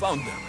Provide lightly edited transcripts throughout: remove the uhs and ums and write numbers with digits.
Found them.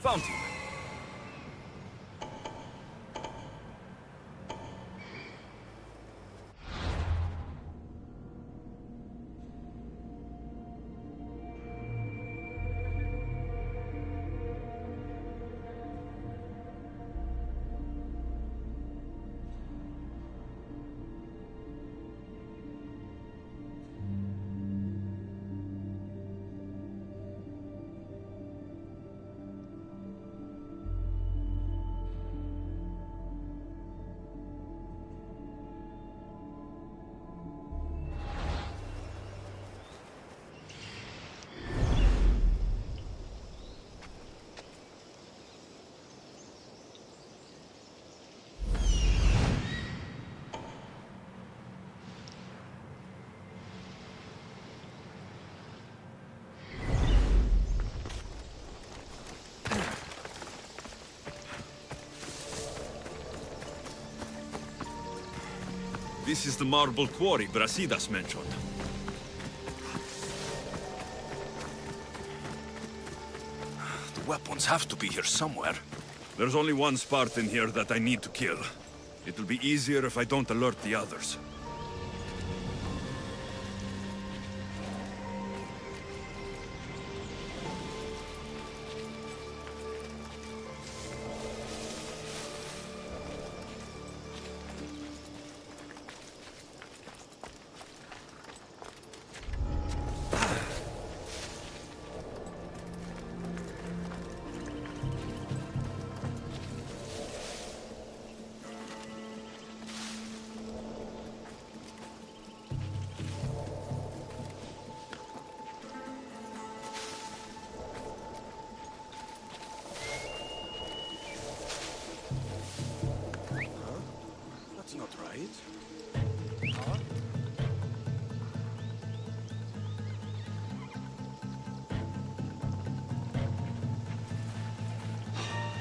Found him. This is the marble quarry Brasidas mentioned. The weapons have to be here somewhere. There's only one Spartan here that I need to kill. It will be easier if I don't alert the others. Not right. Huh?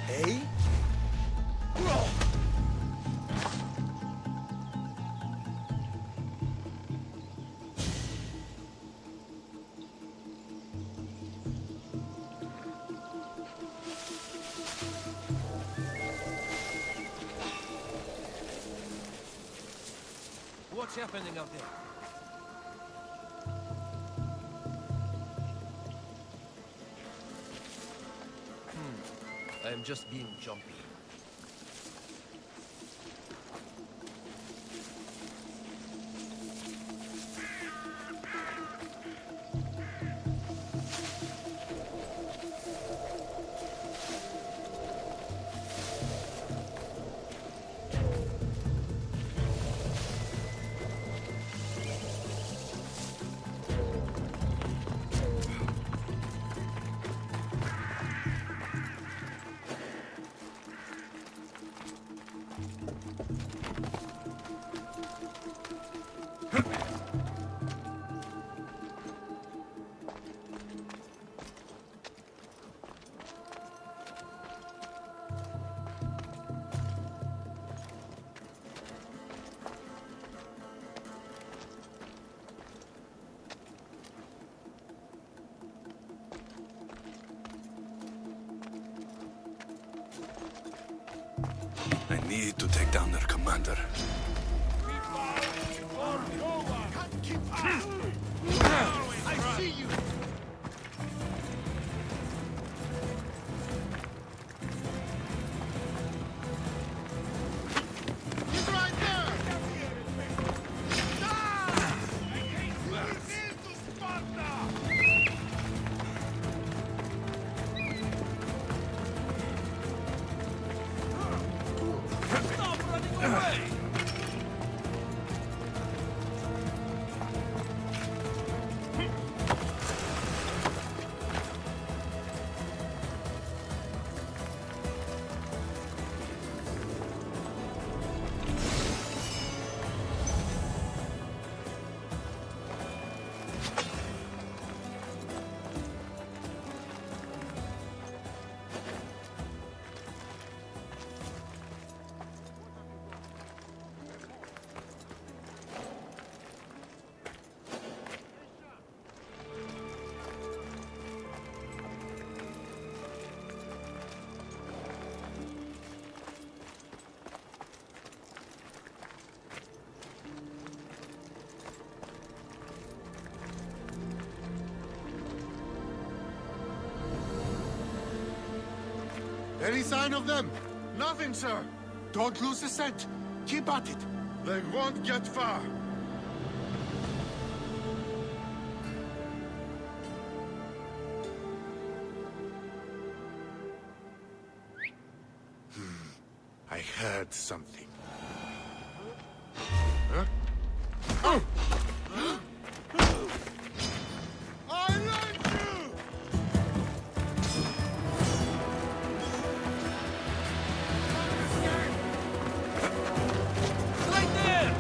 Hey? What's happening out there? I am just being jumpy. I need to take down their commander. I see you! He's right there! Die! Into Sparta! Any sign of them? Nothing, sir. Don't lose the scent. Keep at it. They won't get far. I heard something. I like you! Right there!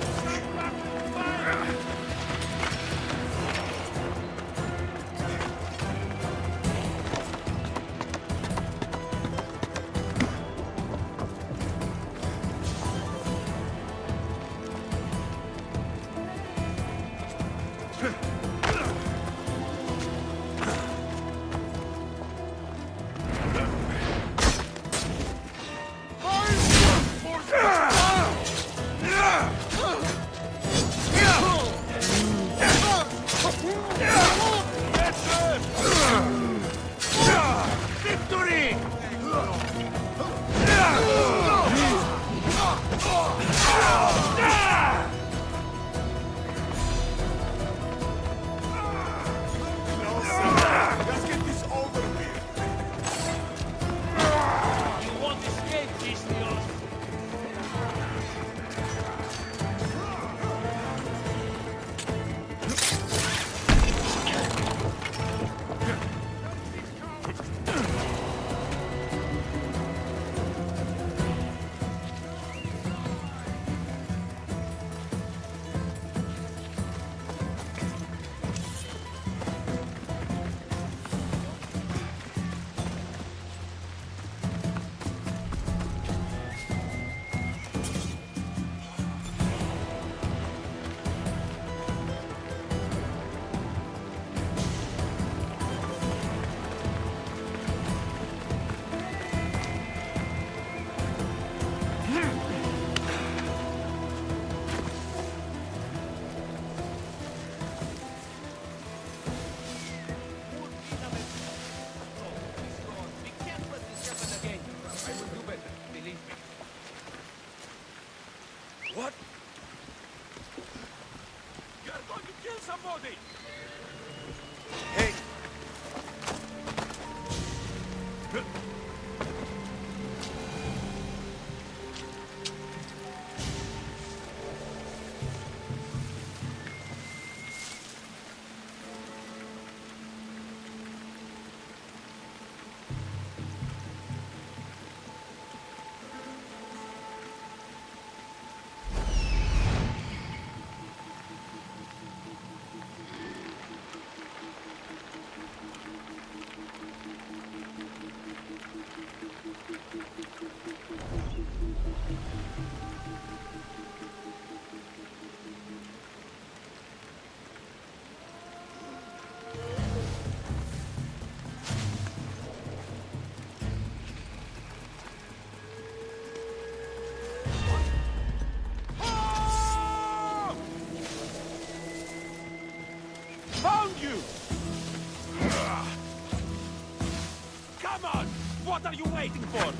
Victory! Let's get this over with. You won't escape, Christios. We can't let this happen again. I will do better, believe me. What? You're going to kill somebody! Hey! Found you! Come on! What are you waiting for?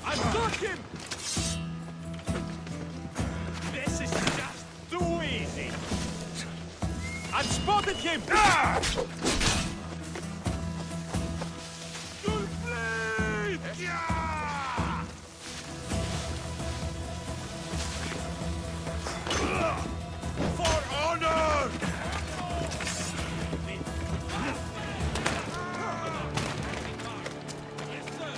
I've got him! This is just too easy! I've spotted him! You'll bleed! Yeah! For honor! Yes, sir!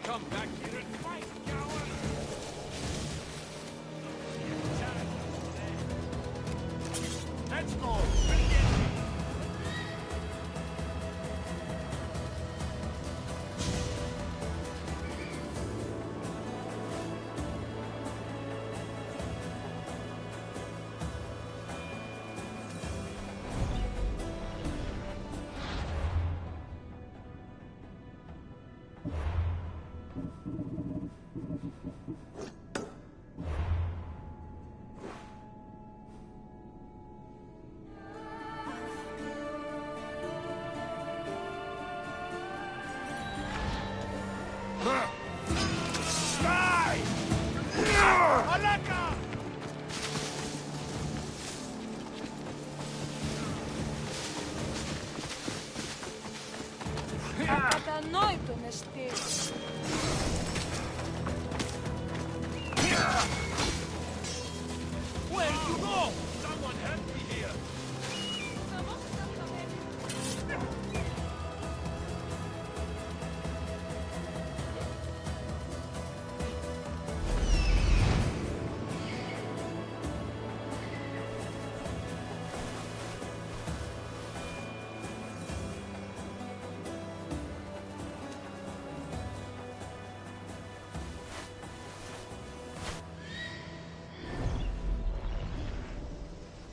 Come back here and fight, coward! Die! Alaka! Ακατανόητο μεστή. Where did you go? Someone help me here!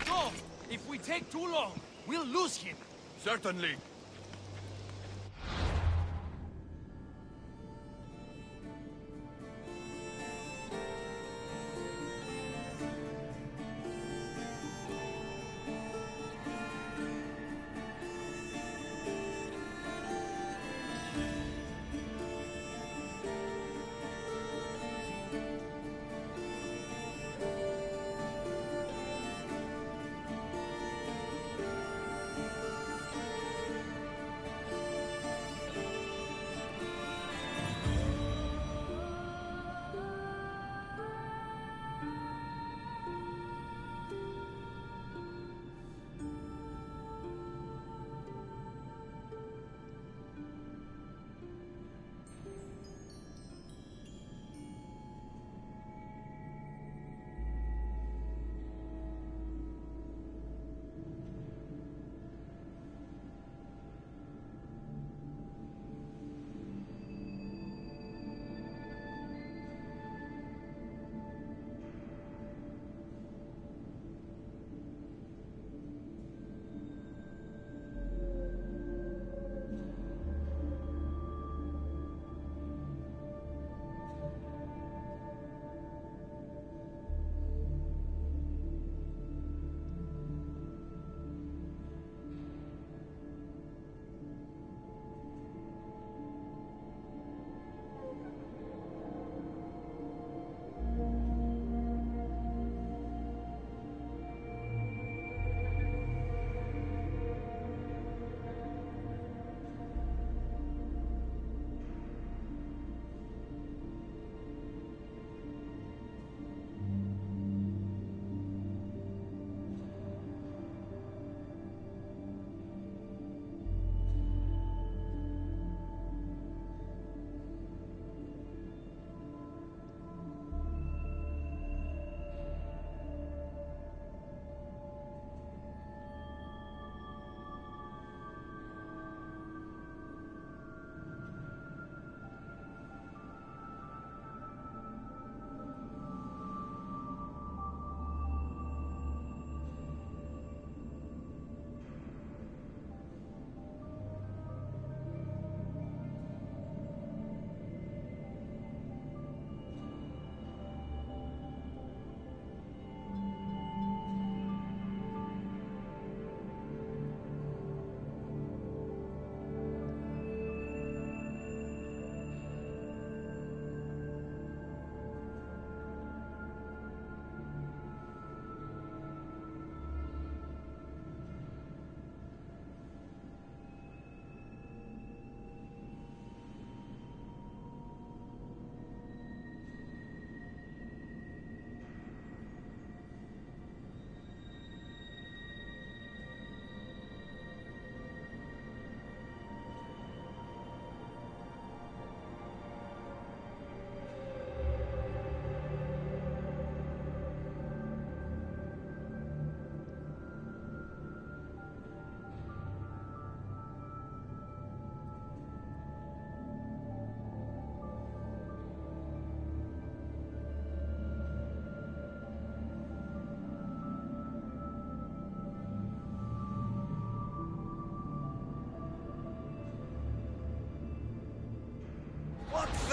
No! If we take too long, we'll lose him! Certainly.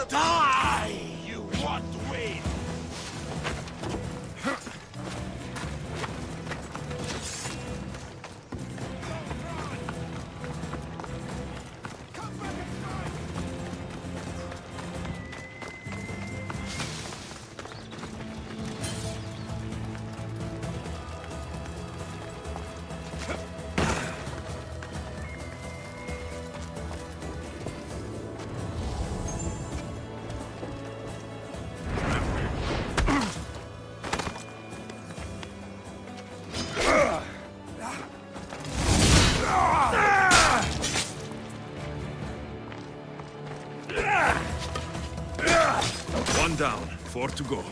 Die, you want to win! down. 4 to go.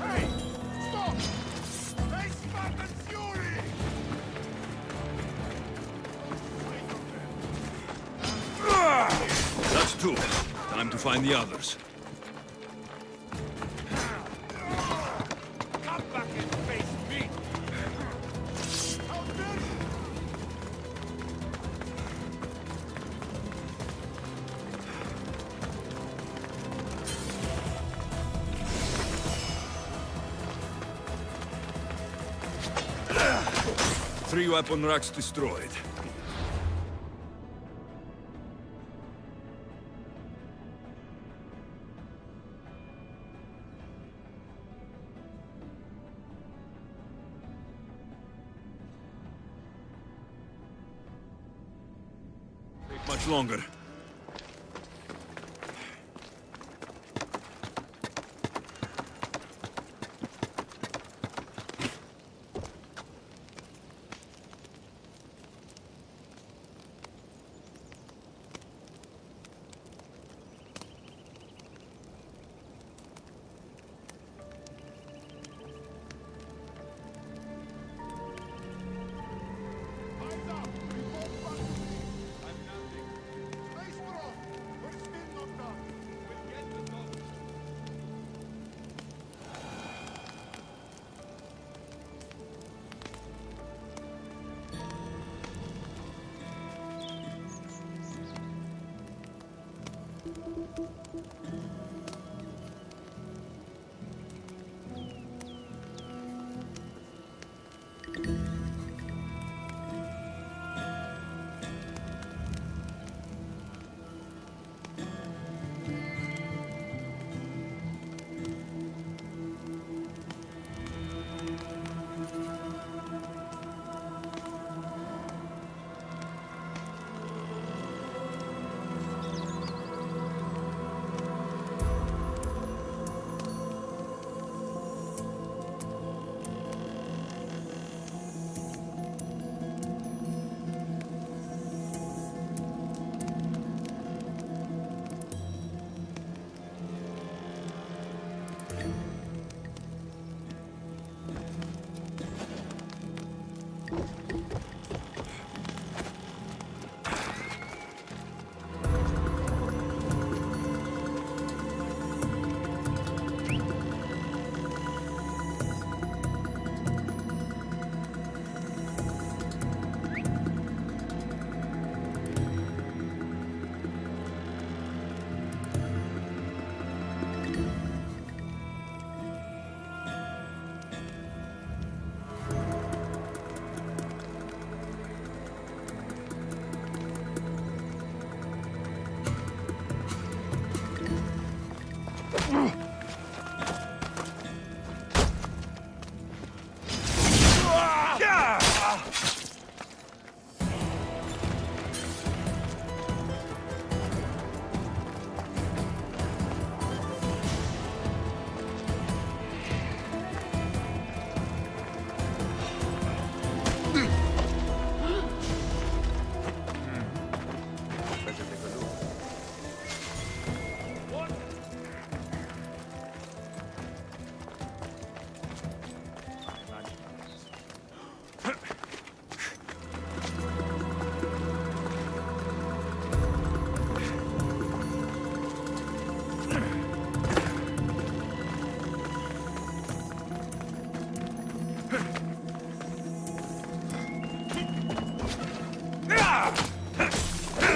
Hey! Stop! Hey, Spartan Fury! That's 2. Time to find the others. Come back and face me! How dare you! Three weapon racks destroyed. Take much longer. Eyes up! Report back to me! I'm landing. Stay strong! We're still not done. We'll get the doctor.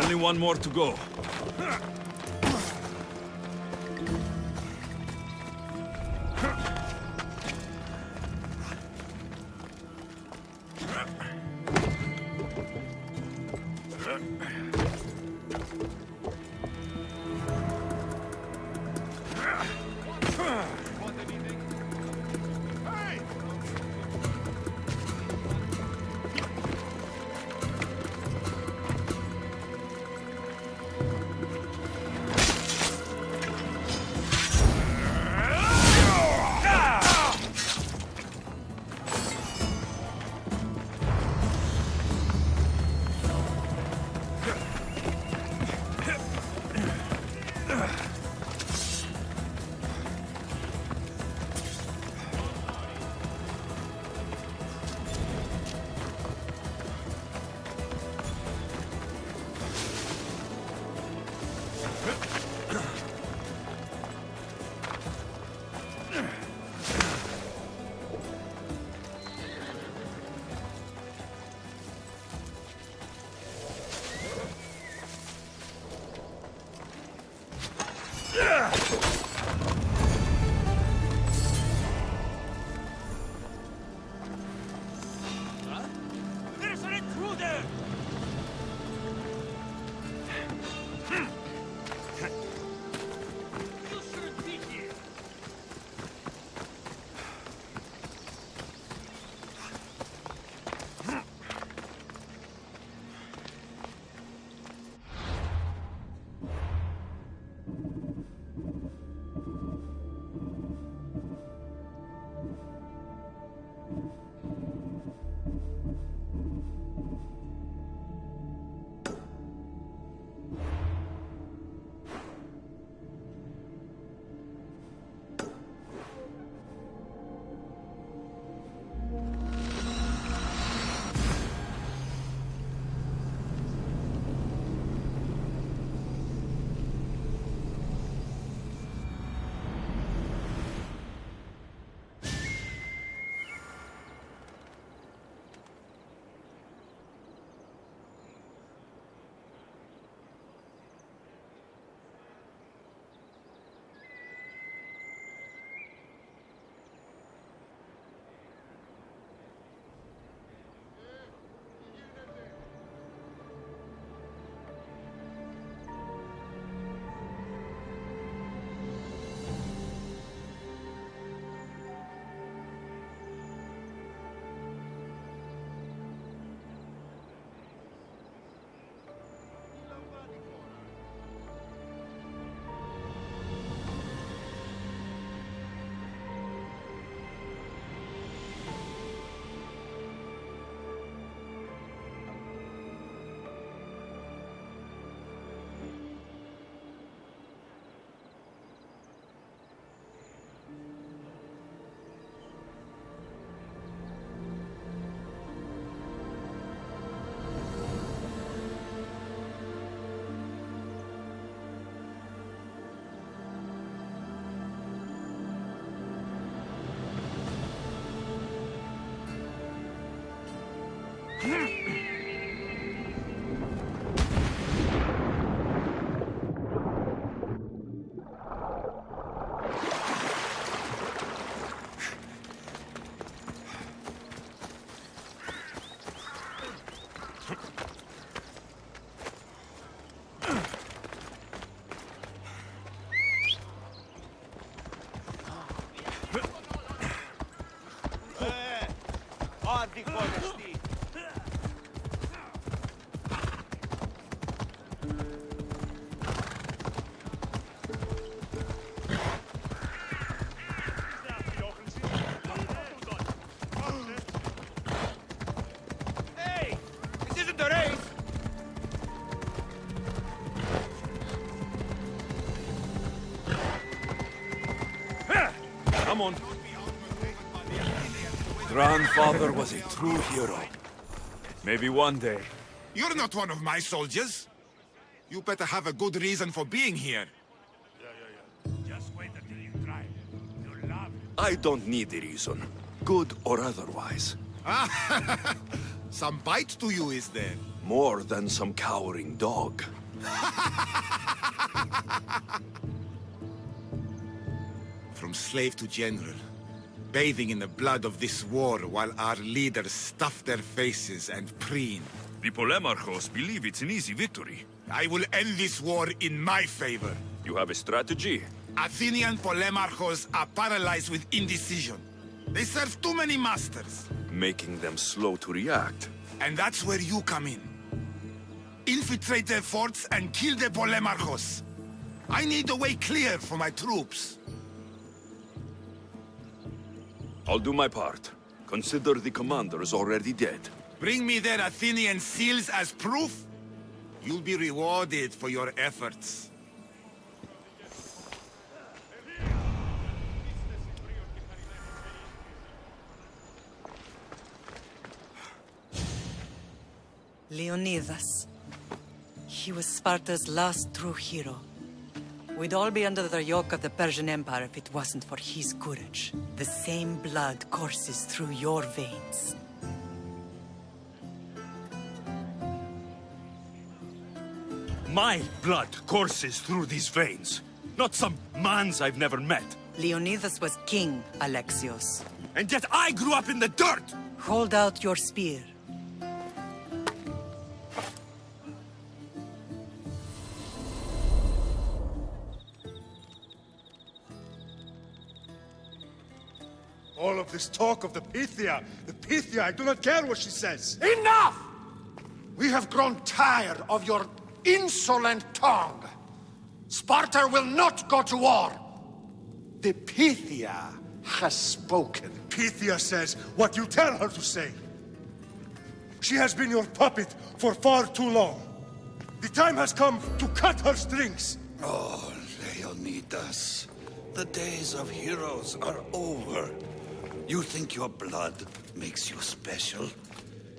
Only one more to go. Want anything? Hey! waiting for, Steve? Hey! This isn't the race! Come on. Grandfather was a true hero. Maybe one day. You're not one of my soldiers. You better have a good reason for being here. Just wait until you try. You'll love it. I don't need a reason, good or otherwise. Some bite to you, is there? More than some cowering dog. From slave to general, bathing in the blood of this war while our leaders stuff their faces and preen. The Polemarchos believe it's an easy victory. I will end this war in my favor. You have a strategy? Athenian Polemarchos are paralyzed with indecision. They serve too many masters. Making them slow to react. And that's where you come in. Infiltrate their forts and kill the Polemarchos. I need the way clear for my troops. I'll do my part. Consider the commander is already dead. Bring me their Athenian seals as proof. You'll be rewarded for your efforts. Leonidas. He was Sparta's last true hero. We'd all be under the yoke of the Persian Empire if it wasn't for his courage. The same blood courses through your veins. My blood courses through these veins. Not some man's I've never met. Leonidas was king, Alexios. And yet I grew up in the dirt! Hold out your spear. All of this talk of the Pythia, I do not care what she says. Enough! We have grown tired of your insolent tongue. Sparta will not go to war. The Pythia has spoken. Pythia says what you tell her to say. She has been your puppet for far too long. The time has come to cut her strings. Oh, Leonidas, the days of heroes are over. You think your blood makes you special?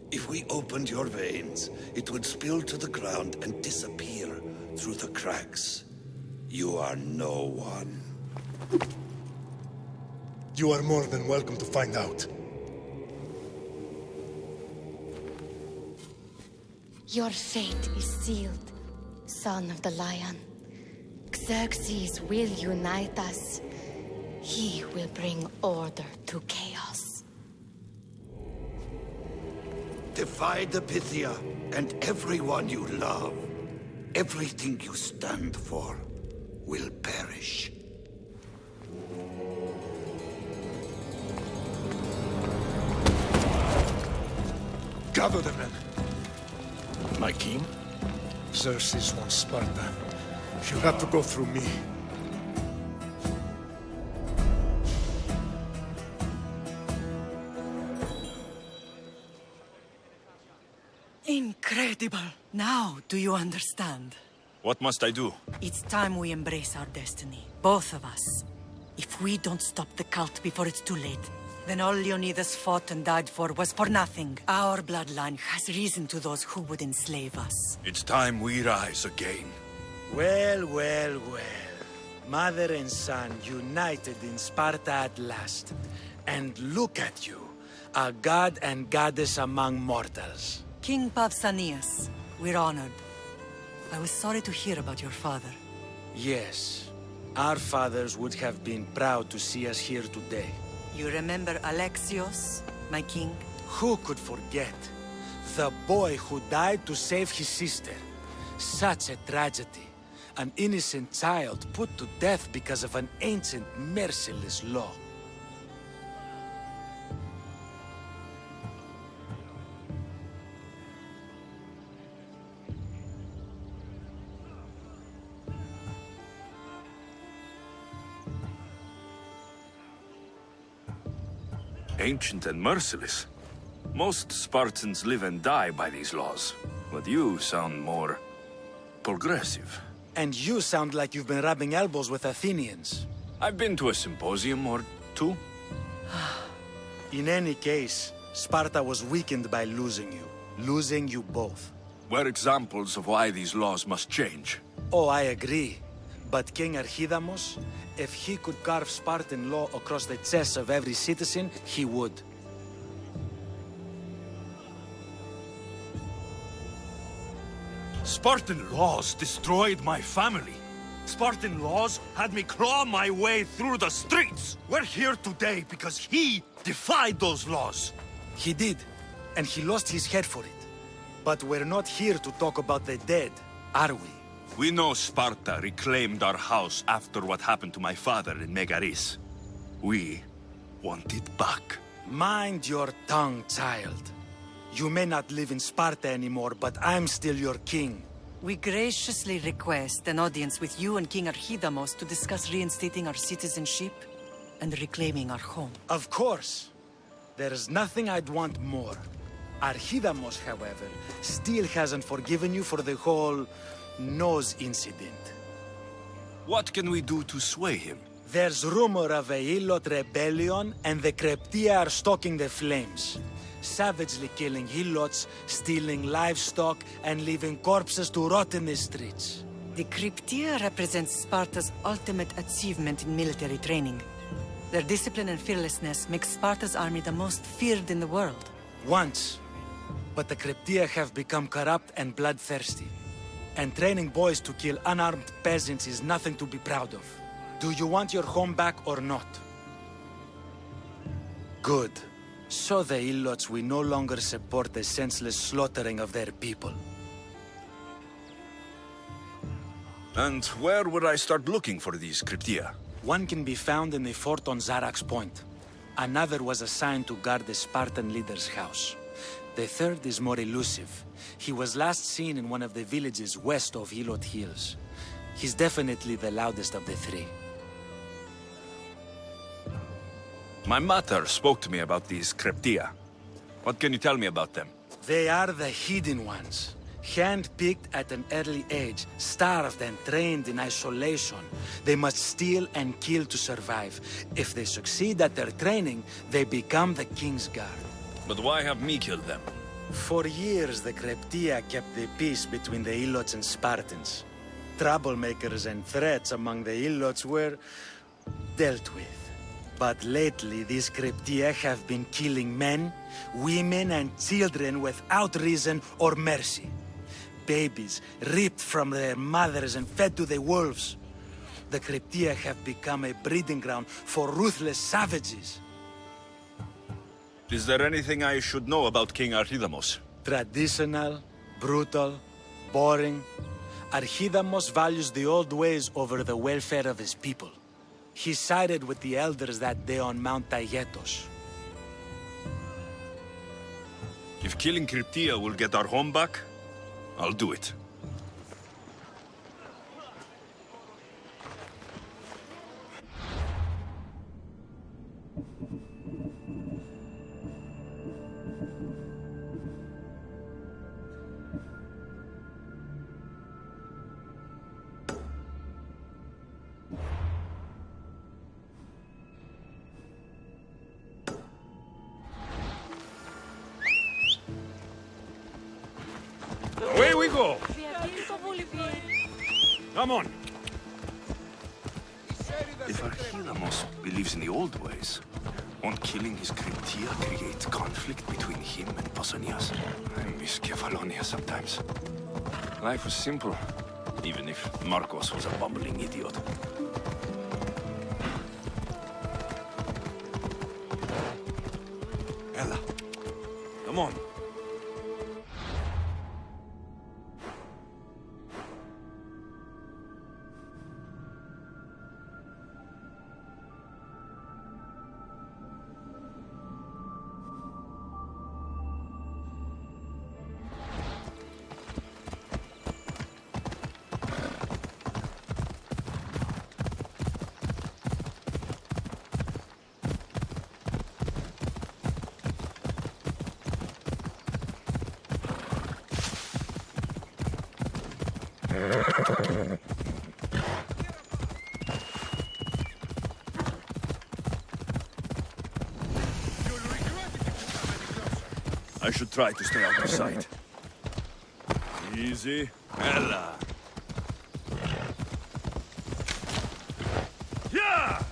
If we opened your veins, it would spill to the ground and disappear through the cracks. You are no one. You are more than welcome to find out. Your fate is sealed, son of the lion. Xerxes will unite us. He will bring order to chaos. Defy the Pythia and everyone you love. Everything you stand for will perish. Gather the men. My king? Xerxes wants Sparta. She'll have to go through me. Incredible! Now, do you understand? What must I do? It's time we embrace our destiny. Both of us. If we don't stop the cult before it's too late, then all Leonidas fought and died for was for nothing. Our bloodline has reason to those who would enslave us. It's time we rise again. Well, well, well. Mother and son united in Sparta at last. And look at you, a god and goddess among mortals. King Pausanias, we're honored. I was sorry to hear about your father. Yes, our fathers would have been proud to see us here today. You remember Alexios, my king? Who could forget? The boy who died to save his sister. Such a tragedy. An innocent child put to death because of an ancient, merciless law. Ancient and merciless. Most Spartans live and die by these laws, but you sound more progressive. And you sound like you've been rubbing elbows with Athenians. I've been to a symposium or two. In any case, Sparta was weakened by losing you both. We're examples of why these laws must change. Oh, I agree. But King Archidamos, if he could carve Spartan law across the chests of every citizen, he would. Spartan laws destroyed my family. Spartan laws had me claw my way through the streets. We're here today because he defied those laws. He did, and he lost his head for it. But we're not here to talk about the dead, are we? We know Sparta reclaimed our house after what happened to my father in Megaris. We want it back. Mind your tongue, child. You may not live in Sparta anymore, but I'm still your king. We graciously request an audience with you and King Archidamos to discuss reinstating our citizenship and reclaiming our home. Of course. There's nothing I'd want more. Archidamos, however, still hasn't forgiven you for the whole nose incident. What can we do to sway him? There's rumor of a Hilot rebellion, and the Kreptia are stalking the flames. Savagely killing Hilots, stealing livestock, and leaving corpses to rot in the streets. The Cryptia represents Sparta's ultimate achievement in military training. Their discipline and fearlessness make Sparta's army the most feared in the world. Once. But the Cryptia have become corrupt and bloodthirsty. And training boys to kill unarmed peasants is nothing to be proud of. Do you want your home back or not? Good. So the Ilots will no longer support the senseless slaughtering of their people. And where would I start looking for these Cryptia? One can be found in the fort on Zarax Point. Another was assigned to guard the Spartan leader's house. The third is more elusive. He was last seen in one of the villages west of Hilot Hills. He's definitely the loudest of the three. My mother spoke to me about these Cryptia. What can you tell me about them? They are the hidden ones. Hand-picked at an early age, starved and trained in isolation. They must steal and kill to survive. If they succeed at their training, they become the King's Guard. But why have me killed them? For years, the Kreptia kept the peace between the Ilots and Spartans. Troublemakers and threats among the Ilots were dealt with. But lately, these Kreptia have been killing men, women, and children without reason or mercy. Babies ripped from their mothers and fed to the wolves. The Kreptia have become a breeding ground for ruthless savages. Is there anything I should know about King Archidamos? Traditional, brutal, boring. Archidamos values the old ways over the welfare of his people. He sided with the elders that day on Mount Taygetos. If killing Cryptia will get our home back, I'll do it. Away we go! Come on! If Archidamos believes in the old ways, won't killing his Cryptia create conflict between him and Pausanias? I miss Kefalonia sometimes. Life was simple, even if Marcos was a bumbling idiot. Ella, come on. I should try to stay out of sight. Easy. Ella. Yeah!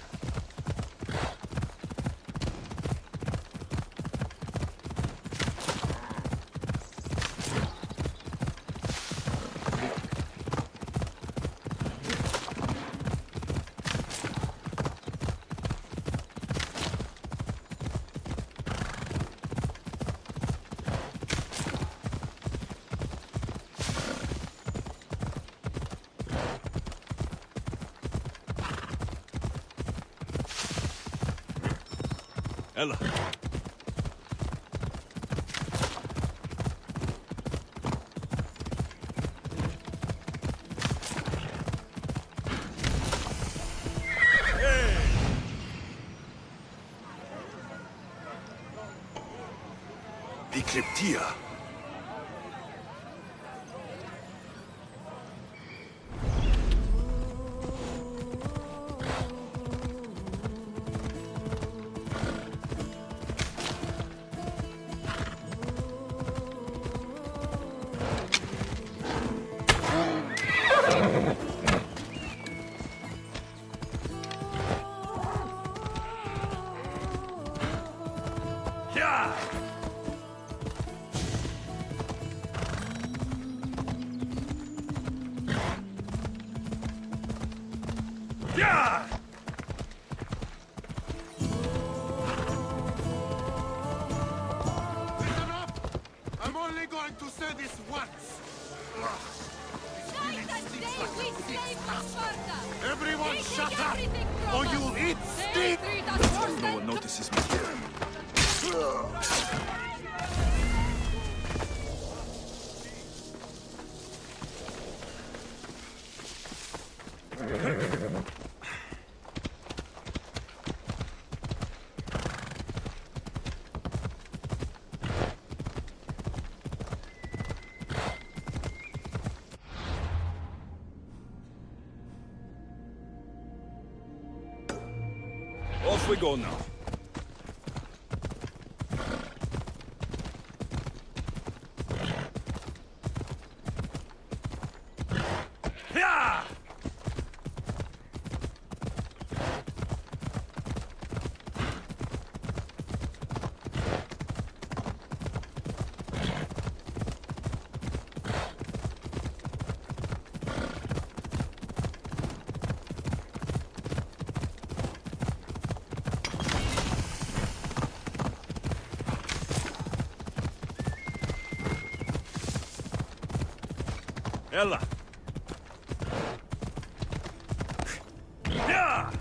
Ella. The Cryptia. Yeah! Yeah! Listen up! I'm only going to say this once. Everyone shut up, or you'll eat steak! No one notices me here. Off we go now. Yeah! Ella. Yeah!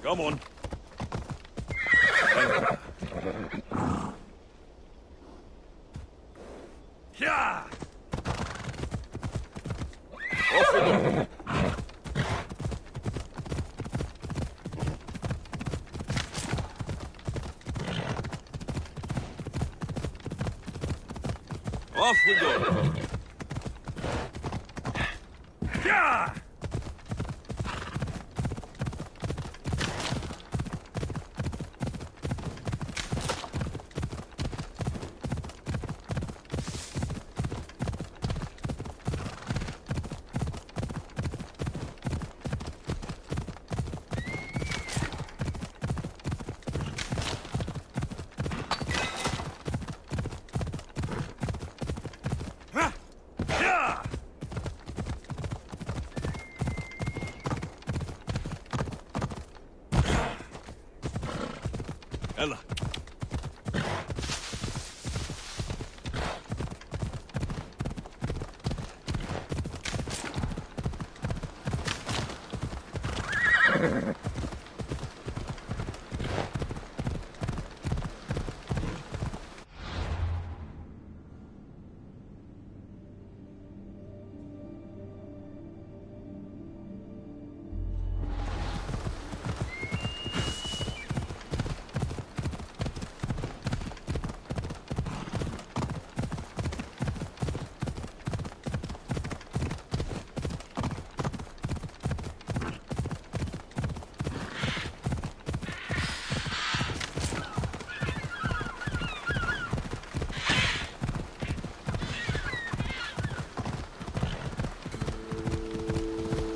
Come on. Yeah. Off we go. Off we go. Yeah. Ella.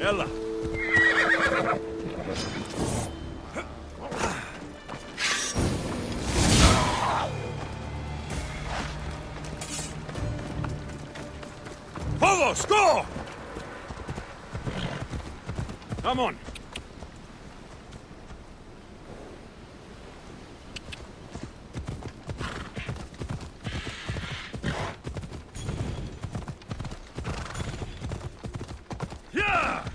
Ella. Polo, score! Come on. Yeah!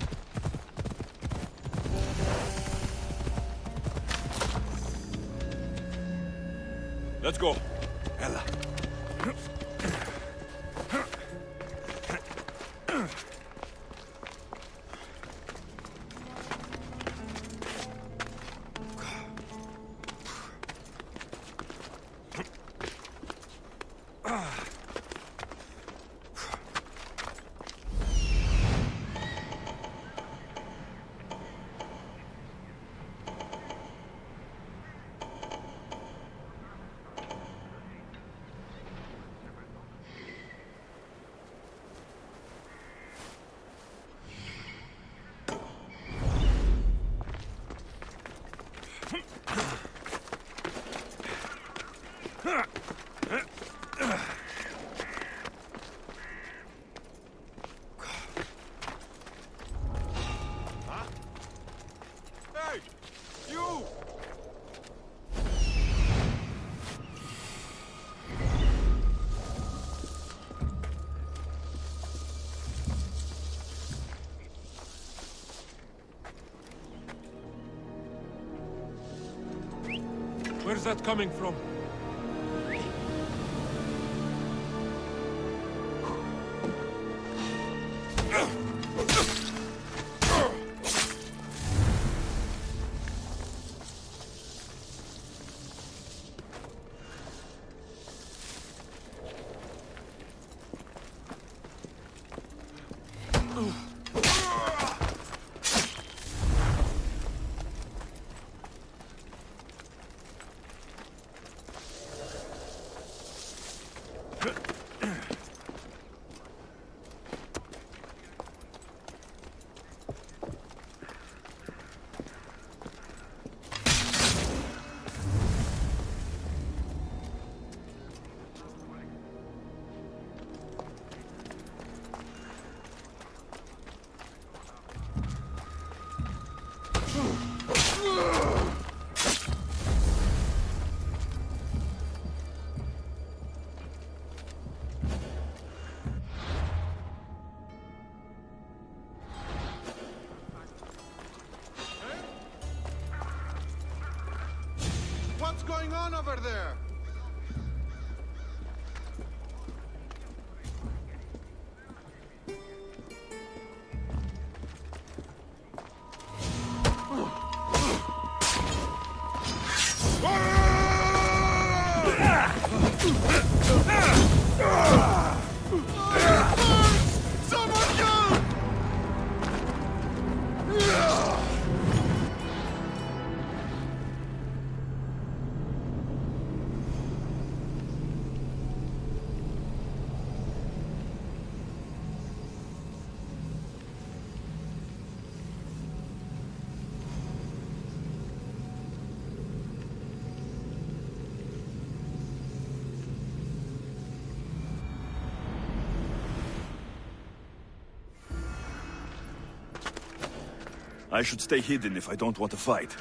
Let's go. Ella. Hey, you! Where's that coming from? over there! I should stay hidden if I don't want to fight.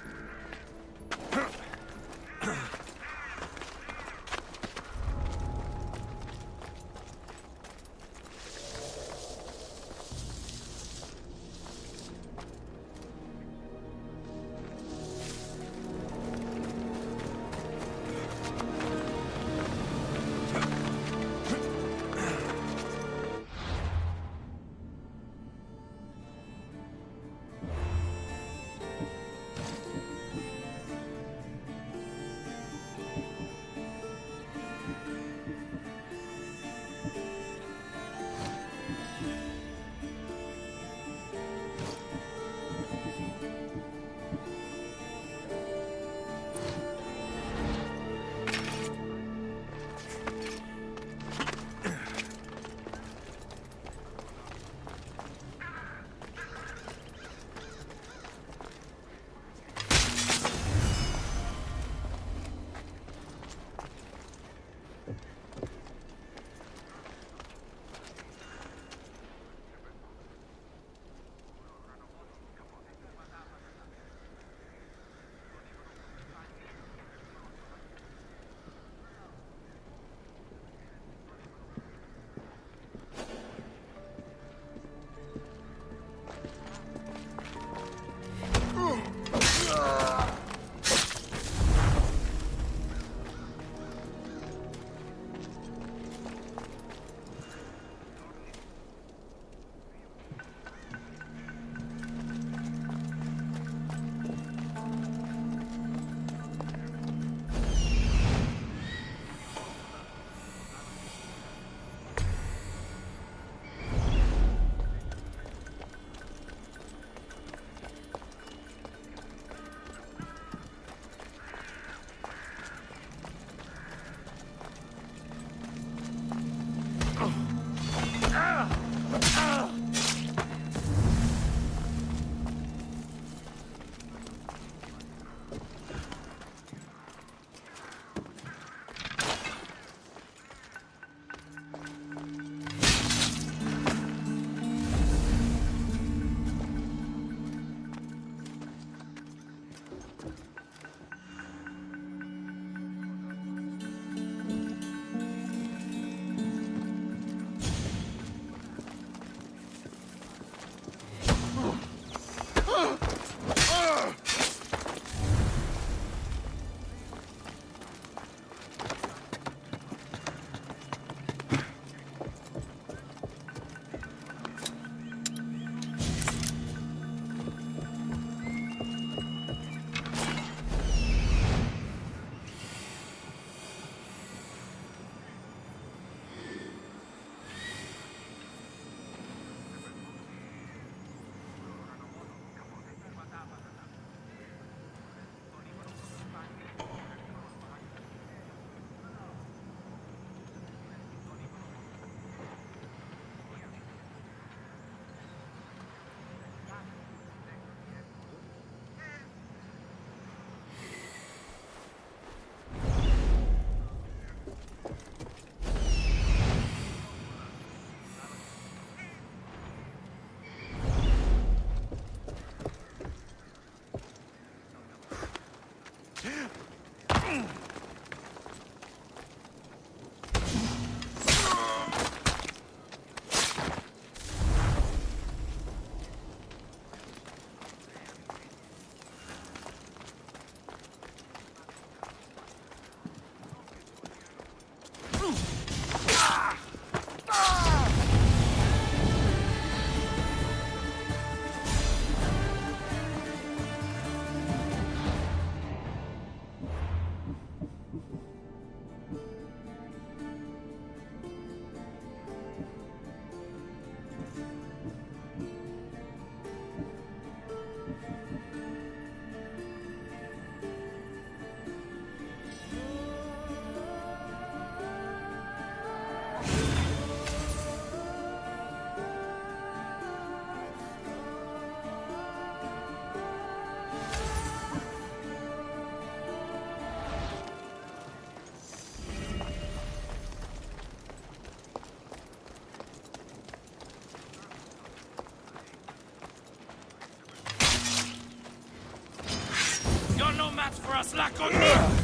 That's for us lack on me!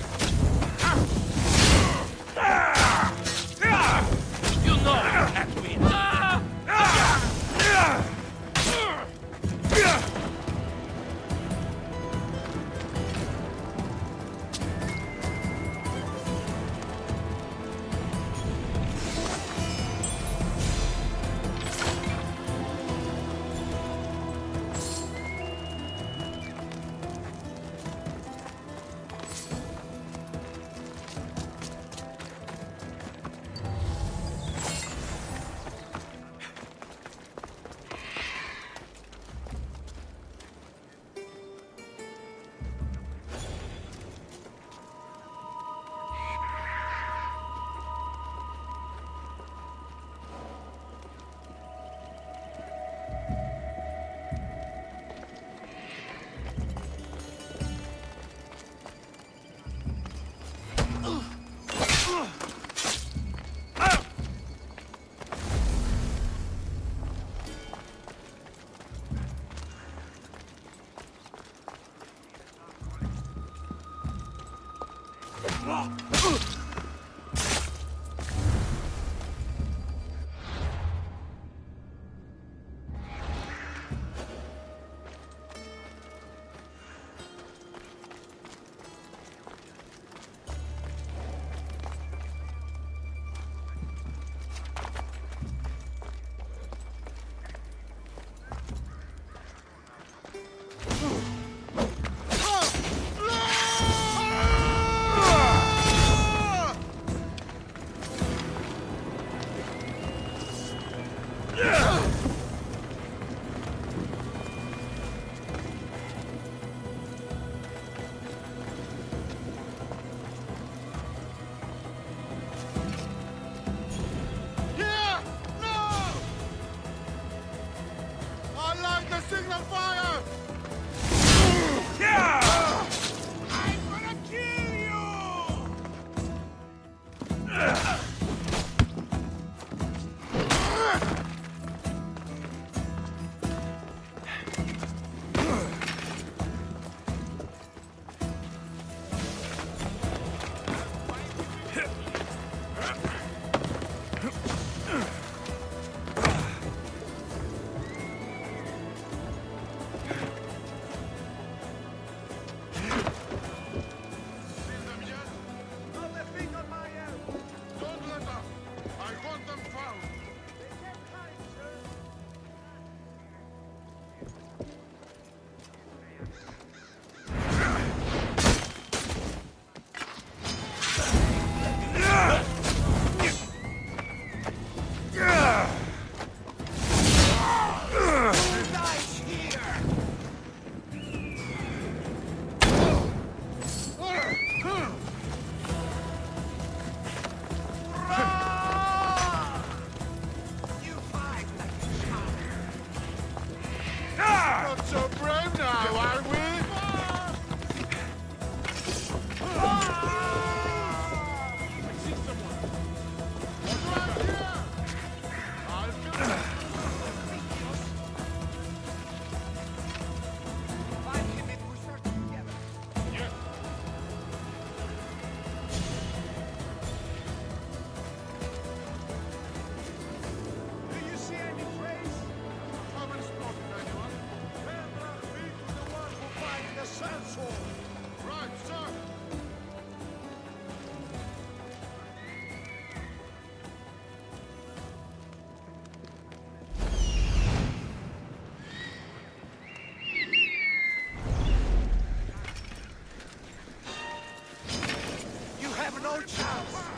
You know you can't win.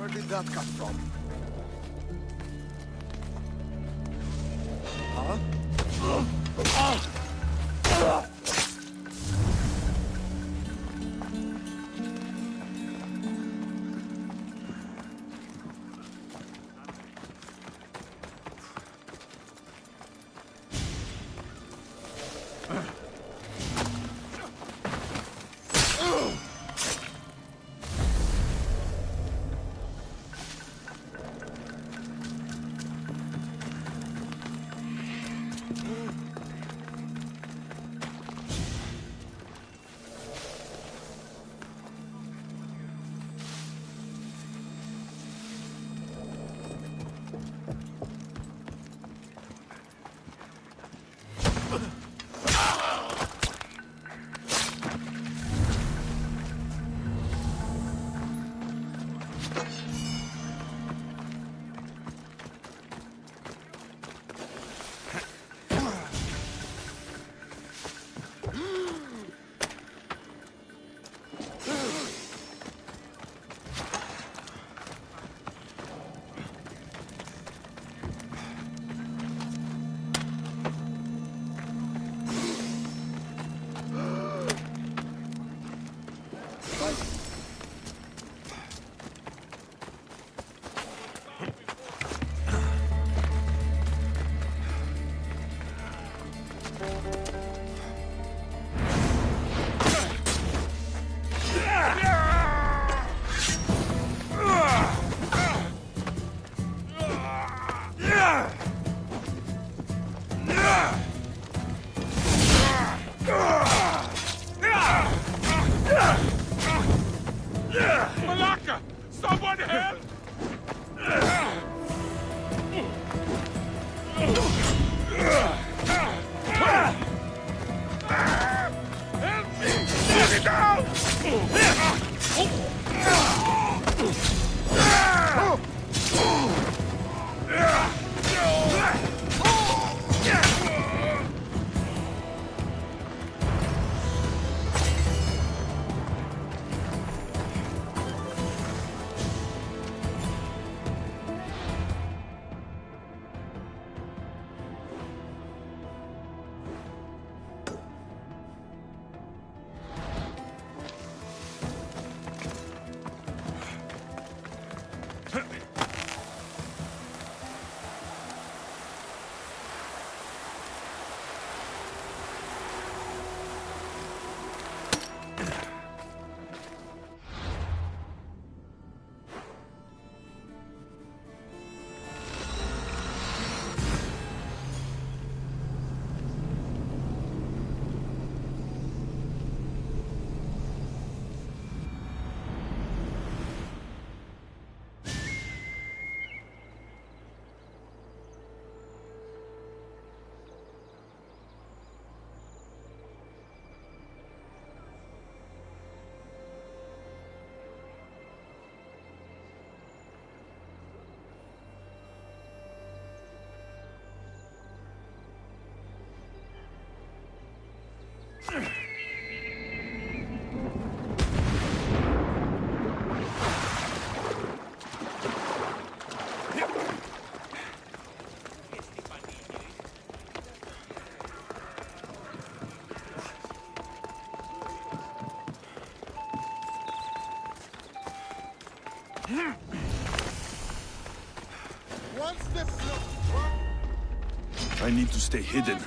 Where did that come from? I need to stay hidden.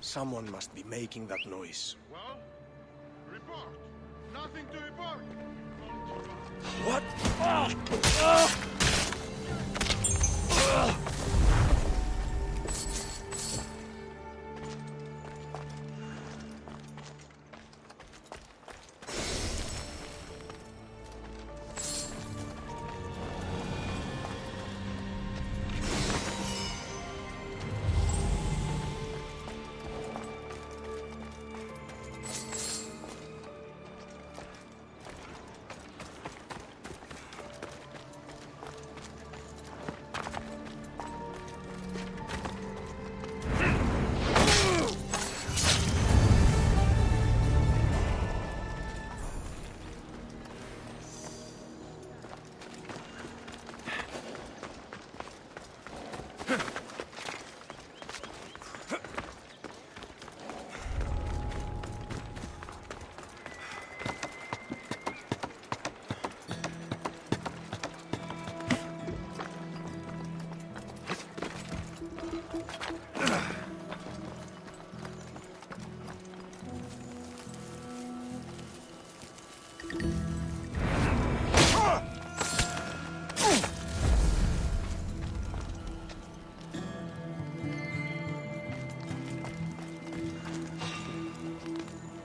Someone must be making that noise. Well, report. Nothing to report. What?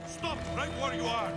Stop right where you are.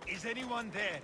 Is anyone there?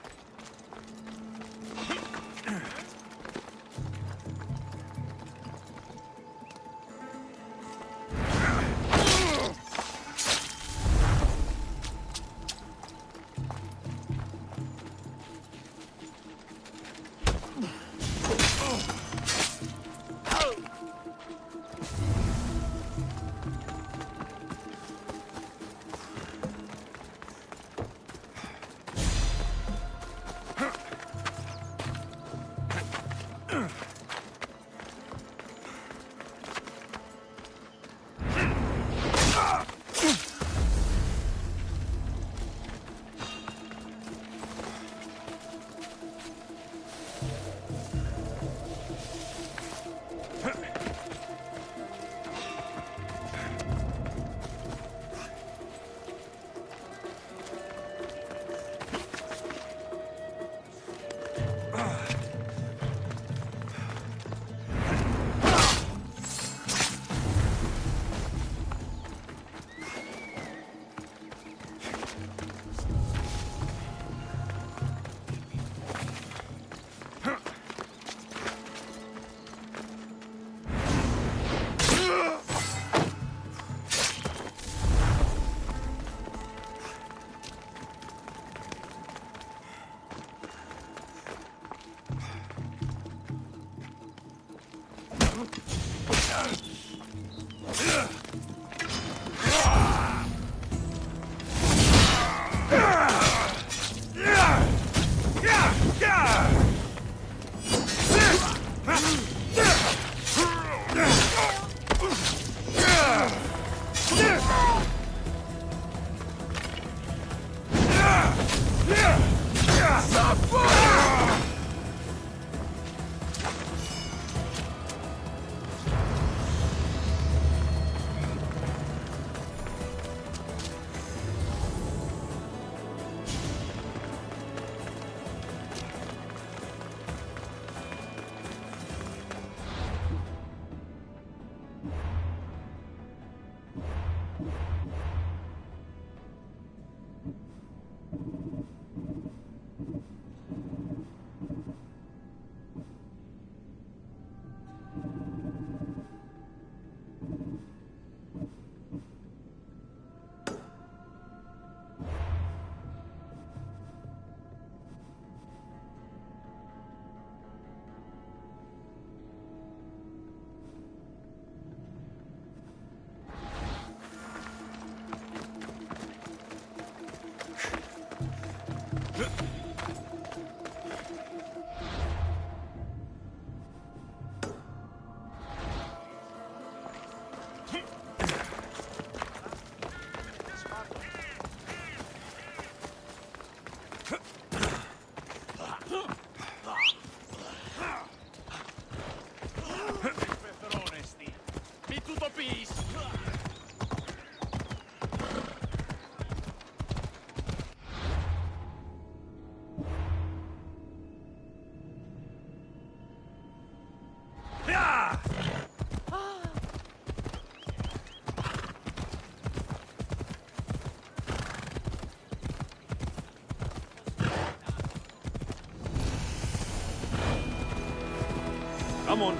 Come on.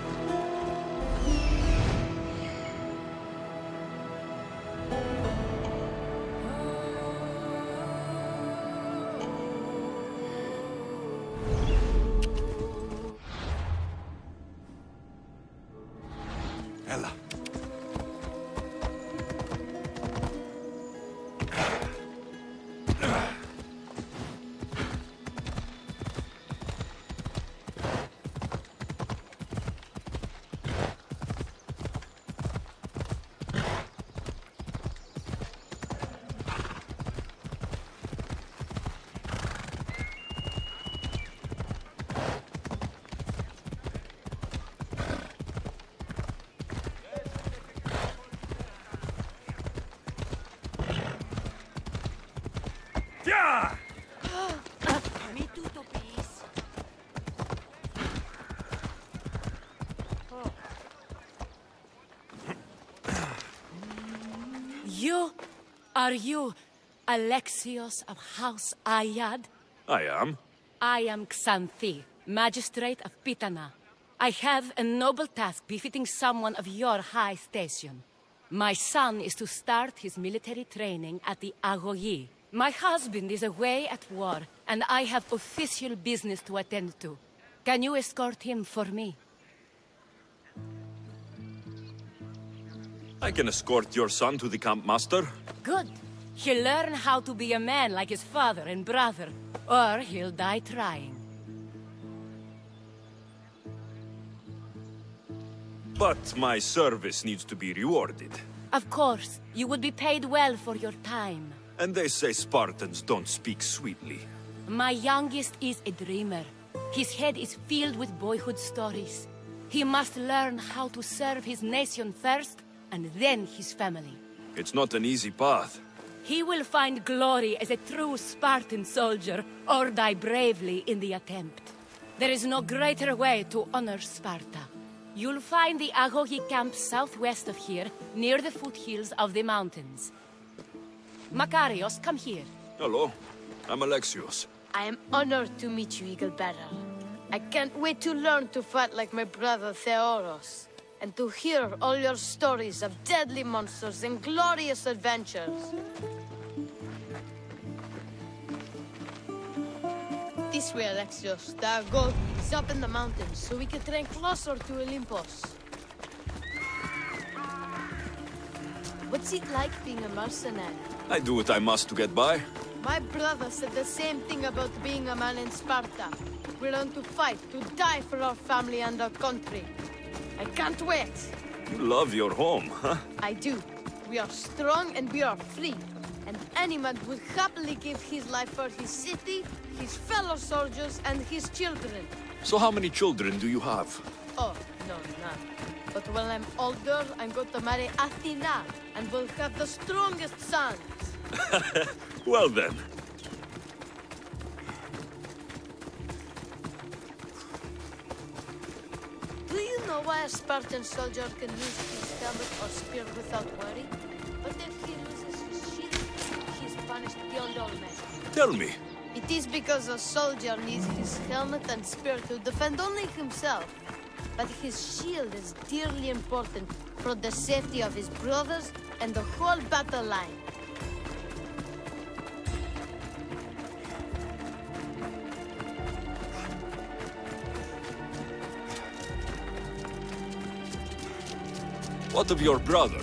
Ella. Are you Alexios of House Ayad? I am. I am Xanthi, magistrate of Pitana. I have a noble task befitting someone of your high station. My son is to start his military training at the Agoyi. My husband is away at war, and I have official business to attend to. Can you escort him for me? I can escort your son to the camp master. Good. He'll learn how to be a man like his father and brother, or he'll die trying. But my service needs to be rewarded. Of course, you would be paid well for your time. And they say Spartans don't speak sweetly. My youngest is a dreamer. His head is filled with boyhood stories. He must learn how to serve his nation first, and then his family. It's not an easy path. He will find glory as a true Spartan soldier, or die bravely in the attempt. There is no greater way to honor Sparta. You'll find the Agogi camp southwest of here, near the foothills of the mountains. Makarios, come here. Hello, I'm Alexios. I am honored to meet you, Eagle Bearer. I can't wait to learn to fight like my brother Theoros, and to hear all your stories of deadly monsters and glorious adventures. This way, Alexios. The Agog is up in the mountains, so we can train closer to Olympus. What's it like being a mercenary? I do what I must to get by. My brother said the same thing about being a man in Sparta. We learn to fight, to die for our family and our country. I can't wait. You love your home, huh? I do. We are strong and we are free. And any man would happily give his life for his city, his fellow soldiers, and his children. So how many children do you have? Oh, no, none. But when I'm older, I'm going to marry Athena, and we'll have the strongest sons. Well then. Do you know why a Spartan soldier can use his helmet or spear without worry? But if he loses his shield, he's punished beyond all measure. Tell me. It is because a soldier needs his helmet and spear to defend only himself. But his shield is dearly important for the safety of his brothers and the whole battle line. What of your brother?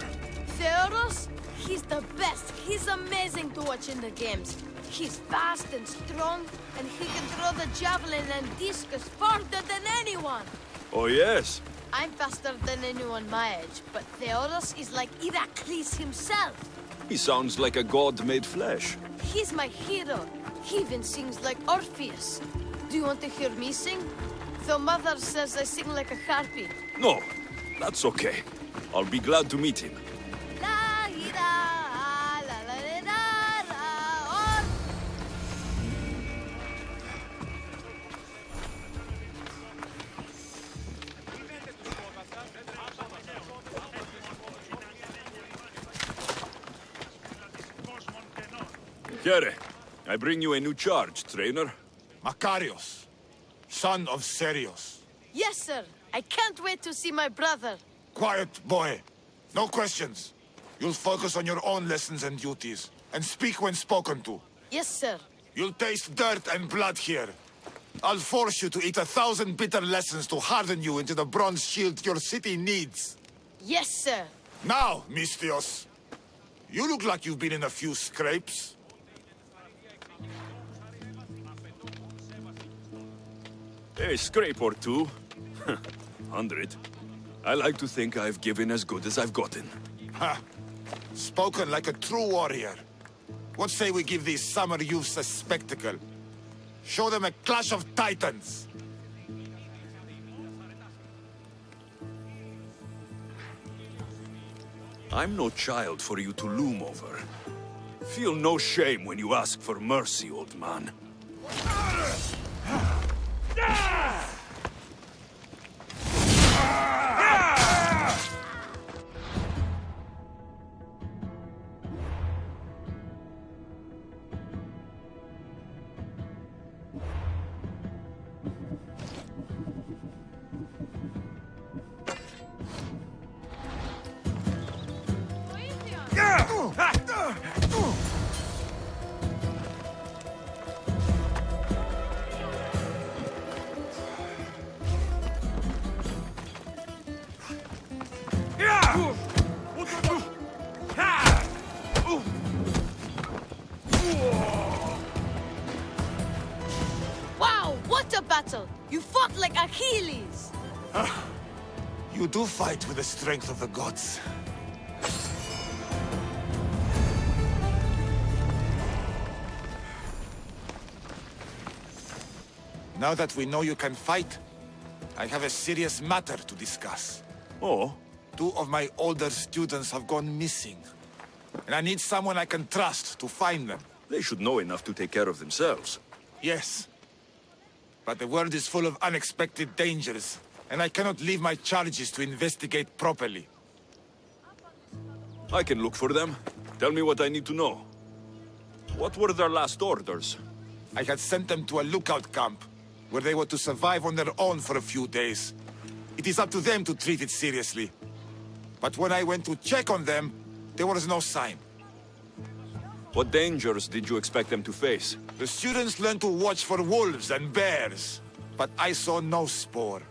Theoros? He's the best. He's amazing to watch in the games. He's fast and strong, and he can throw the javelin and discus farther than anyone. Oh, yes? I'm faster than anyone my age, but Theoros is like Heracles himself. He sounds like a god made flesh. He's my hero. He even sings like Orpheus. Do you want to hear me sing? Though Mother says I sing like a harpy. No, that's okay. I'll be glad to meet him. Here, I bring you a new charge, trainer. Makarios, son of Serios. Yes, sir. I can't wait to see my brother. Quiet, boy. No questions. You'll focus on your own lessons and duties, and speak when spoken to. Yes, sir. You'll taste dirt and blood here. I'll force you to eat 1,000 bitter lessons to harden you into the bronze shield your city needs. Yes, sir. Now, Mistios. You look like you've been in a few scrapes. A scrape or two. 100. I like to think I've given as good as I've gotten. Ha! Spoken like a true warrior. What say we give these summer youths a spectacle? Show them a clash of titans! I'm no child for you to loom over. Feel no shame when you ask for mercy, old man. Wow, what a battle! You fought like Achilles! You do fight with the strength of the gods. Now that we know you can fight, I have a serious matter to discuss. Oh? 2 of my older students have gone missing. And I need someone I can trust to find them. They should know enough to take care of themselves. Yes. But the world is full of unexpected dangers, and I cannot leave my charges to investigate properly. I can look for them. Tell me what I need to know. What were their last orders? I had sent them to a lookout camp, where they were to survive on their own for a few days. It is up to them to treat it seriously. But when I went to check on them, there was no sign. What dangers did you expect them to face? The students learned to watch for wolves and bears, but I saw no spoor.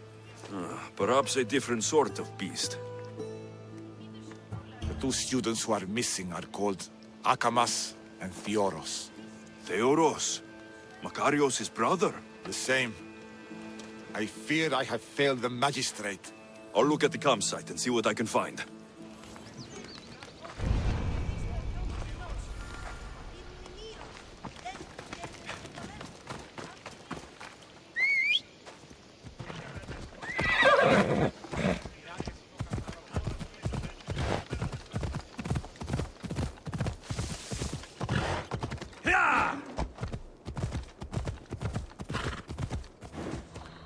Perhaps a different sort of beast. The 2 students who are missing are called Akamas and Theoros. Theoros? Makarios' brother? The same. I fear I have failed the magistrate. I'll look at the campsite and see what I can find.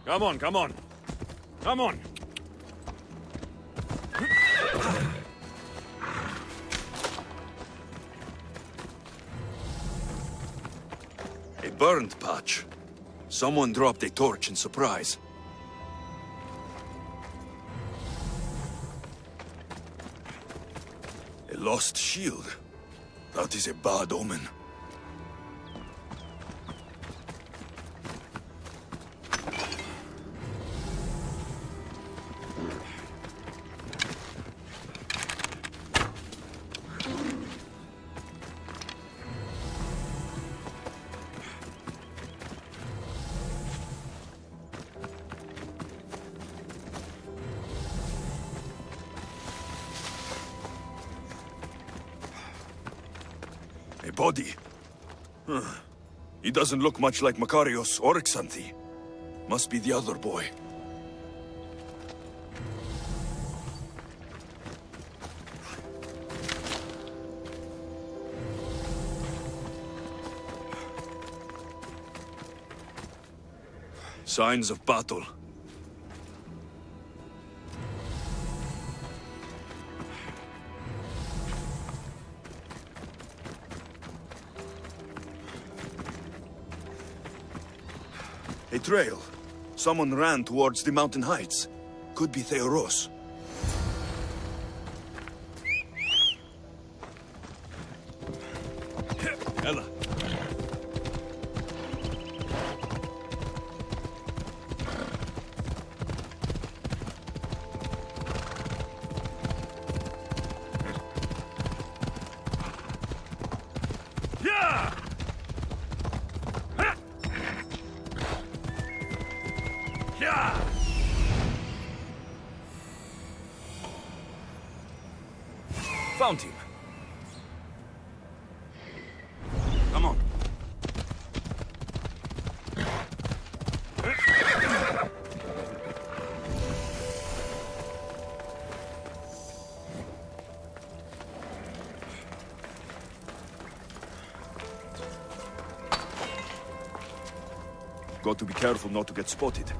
Come on, come on. Come on. A burned patch. Someone dropped a torch in surprise. A lost shield. That is a bad omen. A body. He doesn't look much like Makarios or Xanthi. Must be the other boy. Signs of battle. A trail. Someone ran towards the mountain heights. Could be Theoros. Ella. Yeah! Yeah! Found him. Come on. Got to be careful not to get spotted.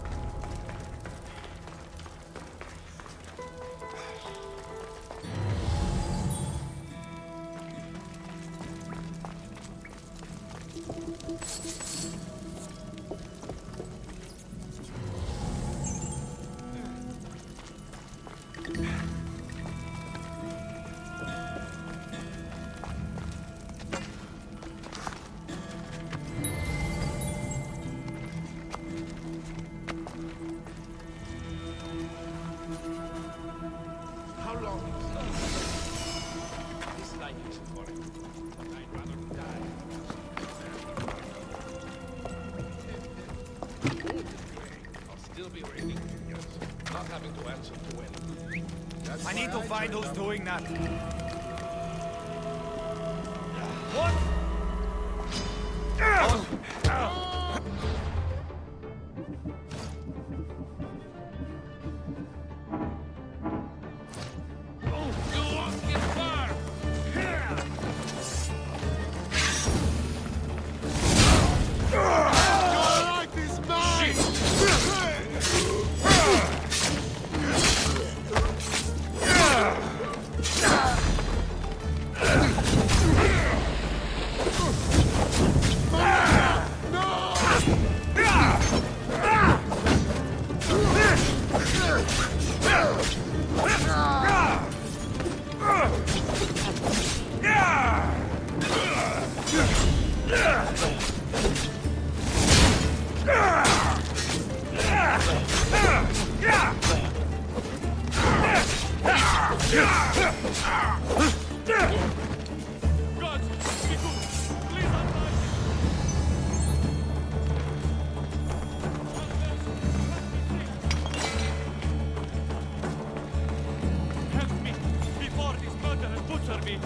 How long? This light is for it. I'd rather die. I'll still be reading figures, not having to answer to anything. I need to find who's doing that. Help me before this murderers butcher me.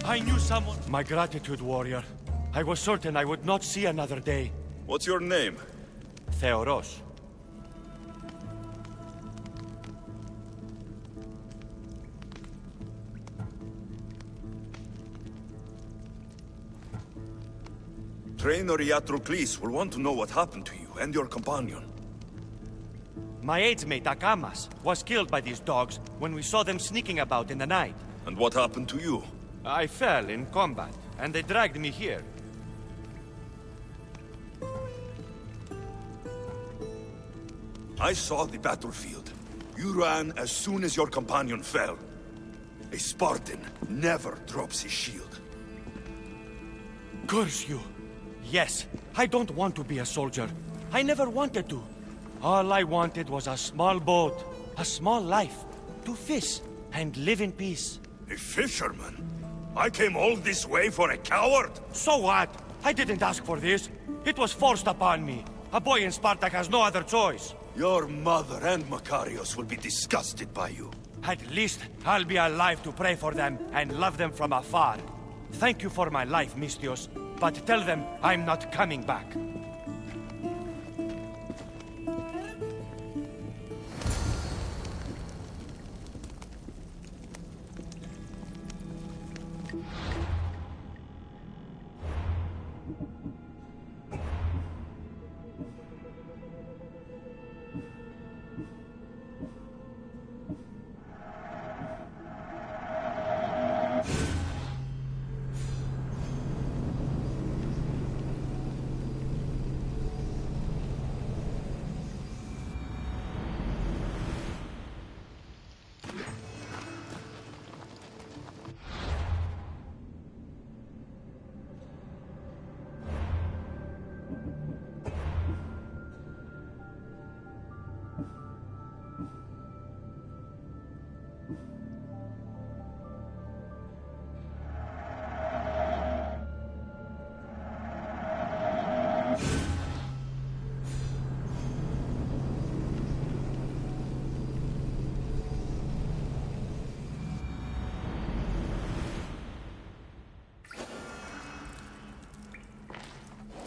I knew someone. My gratitude, warrior. I was certain I would not see another day. What's your name? Theoros. Trainer Iatrocles will want to know what happened to you and your companion. My aidsmate Akamas was killed by these dogs when we saw them sneaking about in the night. And what happened to you? I fell in combat, and they dragged me here. I saw the battlefield. You ran as soon as your companion fell. A Spartan never drops his shield. Curse you! Yes, I don't want to be a soldier. I never wanted to. All I wanted was a small boat, a small life, to fish and live in peace. A fisherman? I came all this way for a coward? So what? I didn't ask for this. It was forced upon me. A boy in Spartak has no other choice. Your mother and Makarios will be disgusted by you. At least I'll be alive to pray for them and love them from afar. Thank you for my life, Mistios, but tell them I'm not coming back.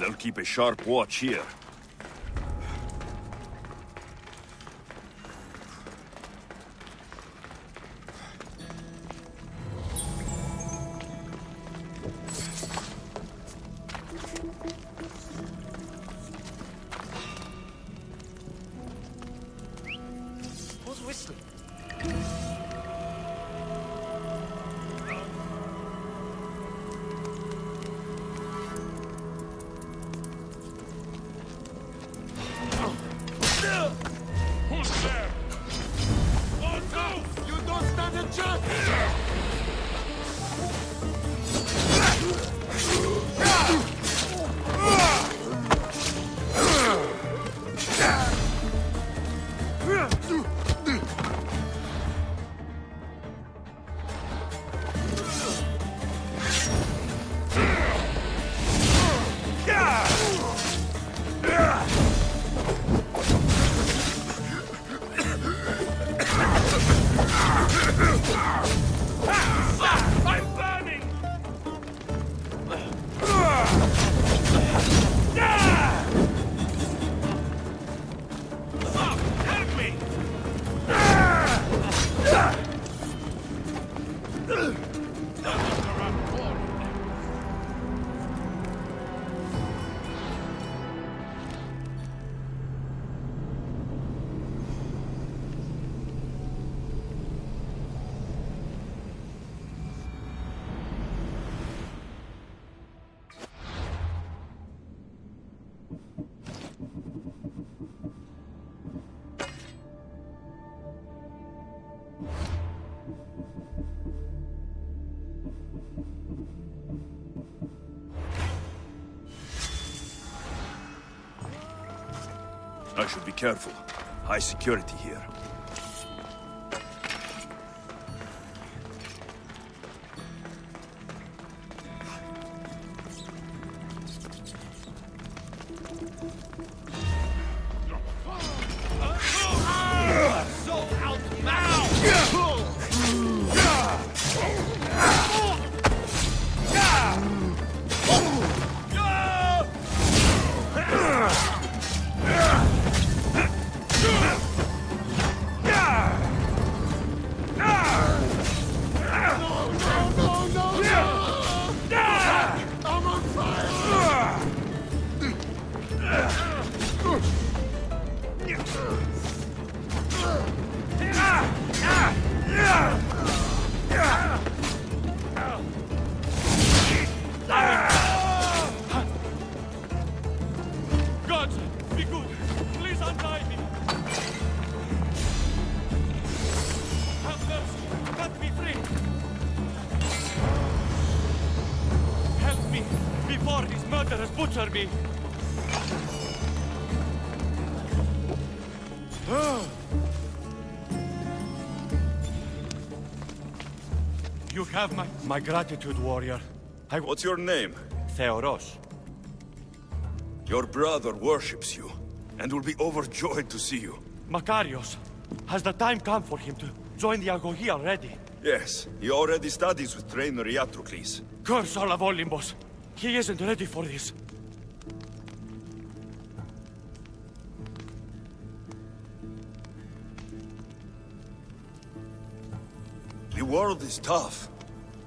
They'll keep a sharp watch here. Who's whistling? Who's there? Oh no! You don't stand a chance! I'm burning! Help me! I should be careful. High security here. So out now! God, be good. Please untie me. Have mercy. Let me free. Help me before these murderers butcher me. You have my gratitude, warrior. What's your name? Theoros. Your brother worships you, and will be overjoyed to see you. Makarios. Has the time come for him to join the Agogi already? Yes, he already studies with trainer Iatrocles. Curse all of Olympus. He isn't ready for this. The world is tough,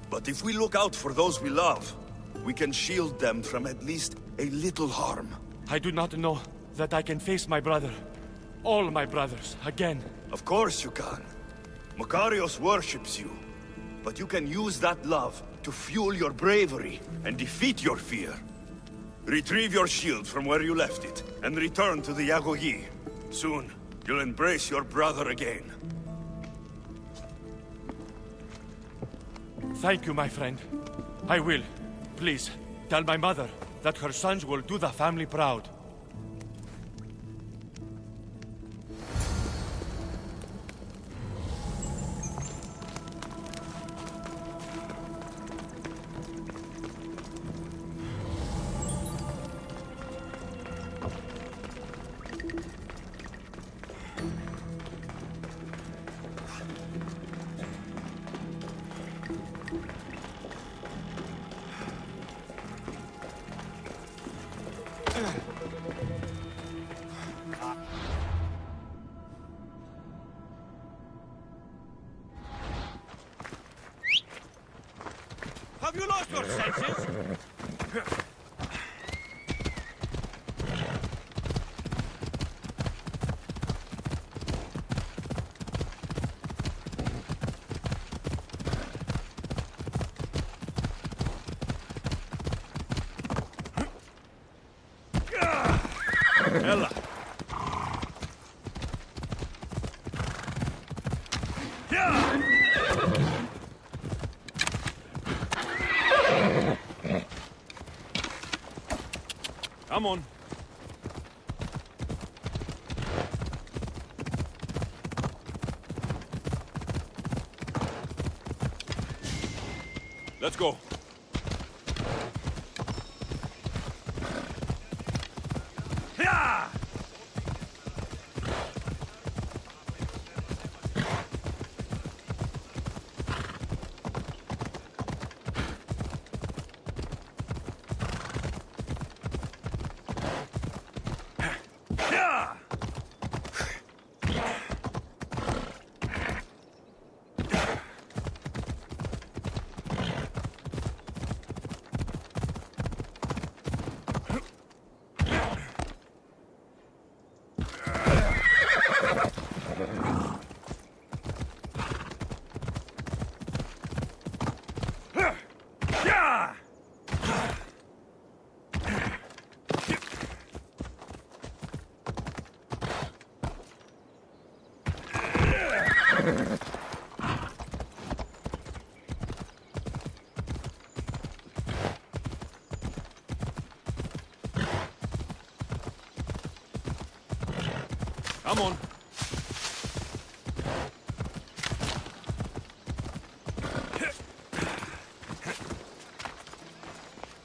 but if we look out for those we love, we can shield them from at least a little harm. I do not know that I can face my brother. All my brothers, again. Of course you can. Makarios worships you, but you can use that love to fuel your bravery and defeat your fear. Retrieve your shield from where you left it, and return to the Agogi. Soon, you'll embrace your brother again. Thank you, my friend. I will. Please, tell my mother that her sons will do the family proud. Have you lost your senses? Ella. Come on. Let's go. Come on.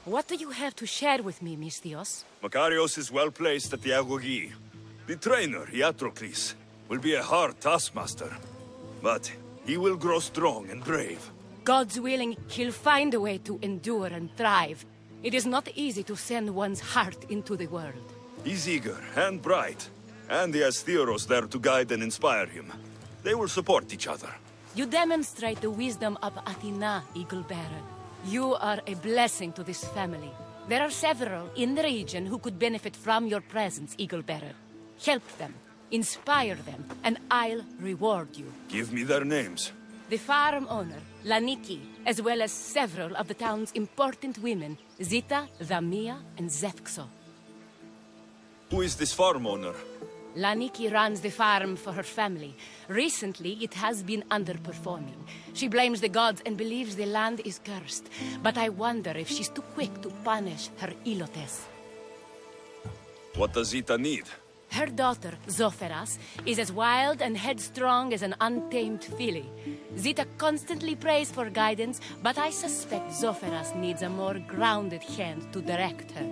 What do you have to share with me, Mistios? Makarios is well placed at the Agogi. The trainer, Iatrocles, will be a hard taskmaster. But he will grow strong and brave. God's willing, he'll find a way to endure and thrive. It is not easy to send one's heart into the world. He's eager and bright. And he has Theros there to guide and inspire him. They will support each other. You demonstrate the wisdom of Athena, Eagle-Bearer. You are a blessing to this family. There are several in the region who could benefit from your presence, Eagle-Bearer. Help them, inspire them, and I'll reward you. Give me their names. The farm owner, Laniki, as well as several of the town's important women, Zita, Damia, and Zefxo. Who is this farm owner? Laniki runs the farm for her family. Recently, it has been underperforming. She blames the gods and believes the land is cursed. But I wonder if she's too quick to punish her ilotes. What does Zita need? Her daughter, Zoferas, is as wild and headstrong as an untamed filly. Zita constantly prays for guidance, but I suspect Zoferas needs a more grounded hand to direct her.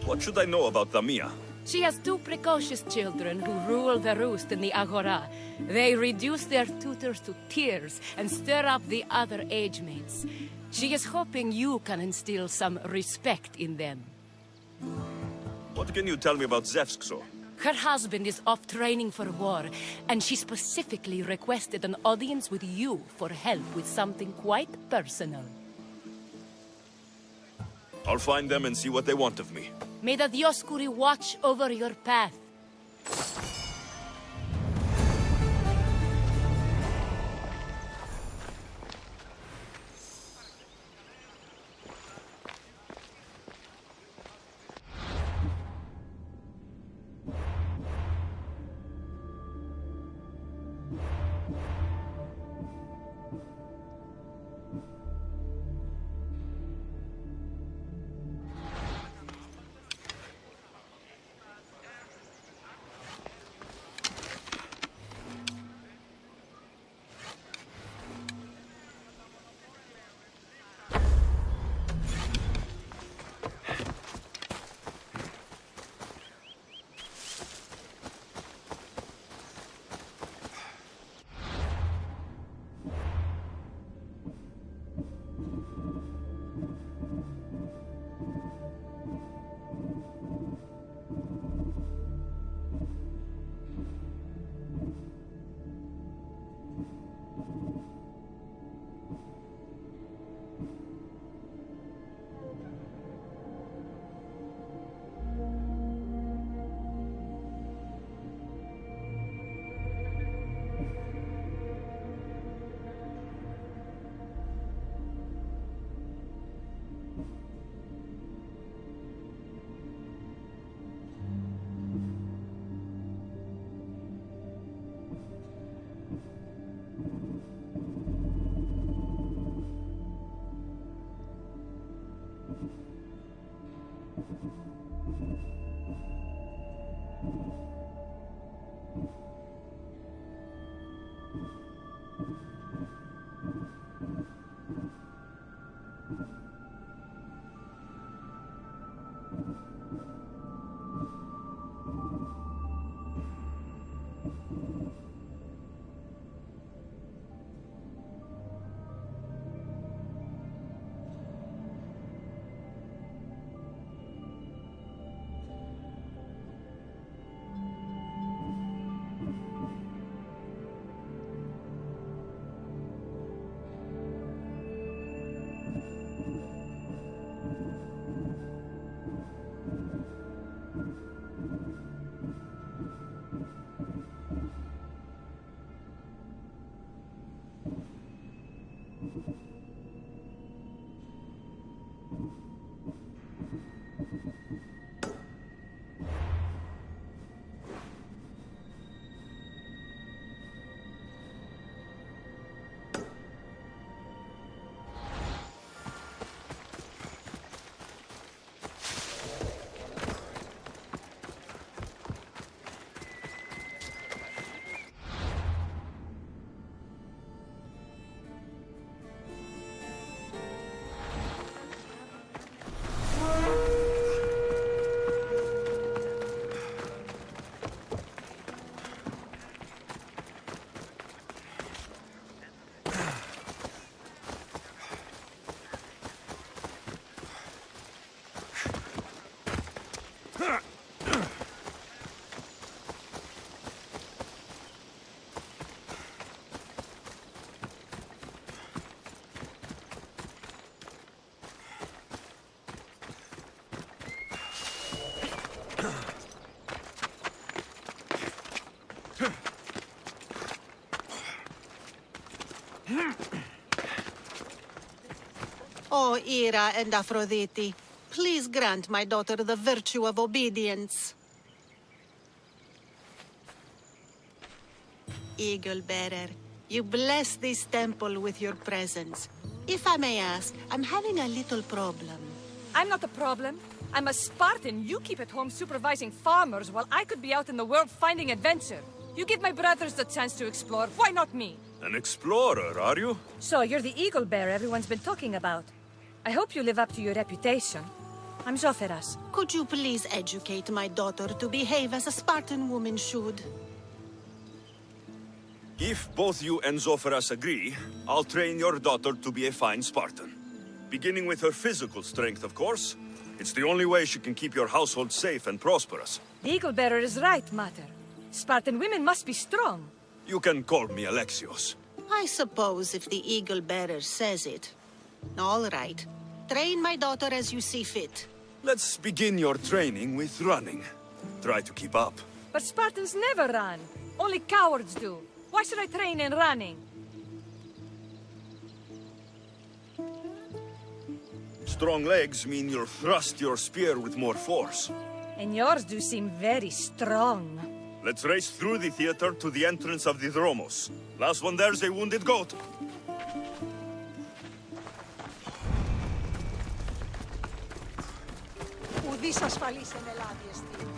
What should I know about Damia? She has two precocious children who rule the roost in the Agora. They reduce their tutors to tears and stir up the other age mates. She is hoping you can instill some respect in them. What can you tell me about Zefxo? Her husband is off training for war, and she specifically requested an audience with you for help with something quite personal. I'll find them and see what they want of me. May the Dioscuri watch over your path. O Ira and Aphrodite, please grant my daughter the virtue of obedience. Eagle Bearer, you bless this temple with your presence. If I may ask, I'm having a little problem. I'm not the problem. I'm a Spartan. You keep at home supervising farmers while I could be out in the world finding adventure. You give my brothers the chance to explore. Why not me? An explorer, are you? So you're the eagle bearer everyone's been talking about. I hope you live up to your reputation. I'm Zoferas. Could you please educate my daughter to behave as a Spartan woman should? If both you and Zoferas agree, I'll train your daughter to be a fine Spartan. Beginning with her physical strength, of course. It's the only way she can keep your household safe and prosperous. The eagle bearer is right, Mater. Spartan women must be strong. You can call me Alexios. I suppose if the Eagle Bearer says it. All right. Train my daughter as you see fit. Let's begin your training with running. Try to keep up. But Spartans never run. Only cowards do. Why should I train in running? Strong legs mean you'll thrust your spear with more force. And yours do seem very strong. Let's race through the theater to the entrance of the Dromos. Last one there's a wounded goat. Ουδής ασφαλής εν Ελλάδη εστί.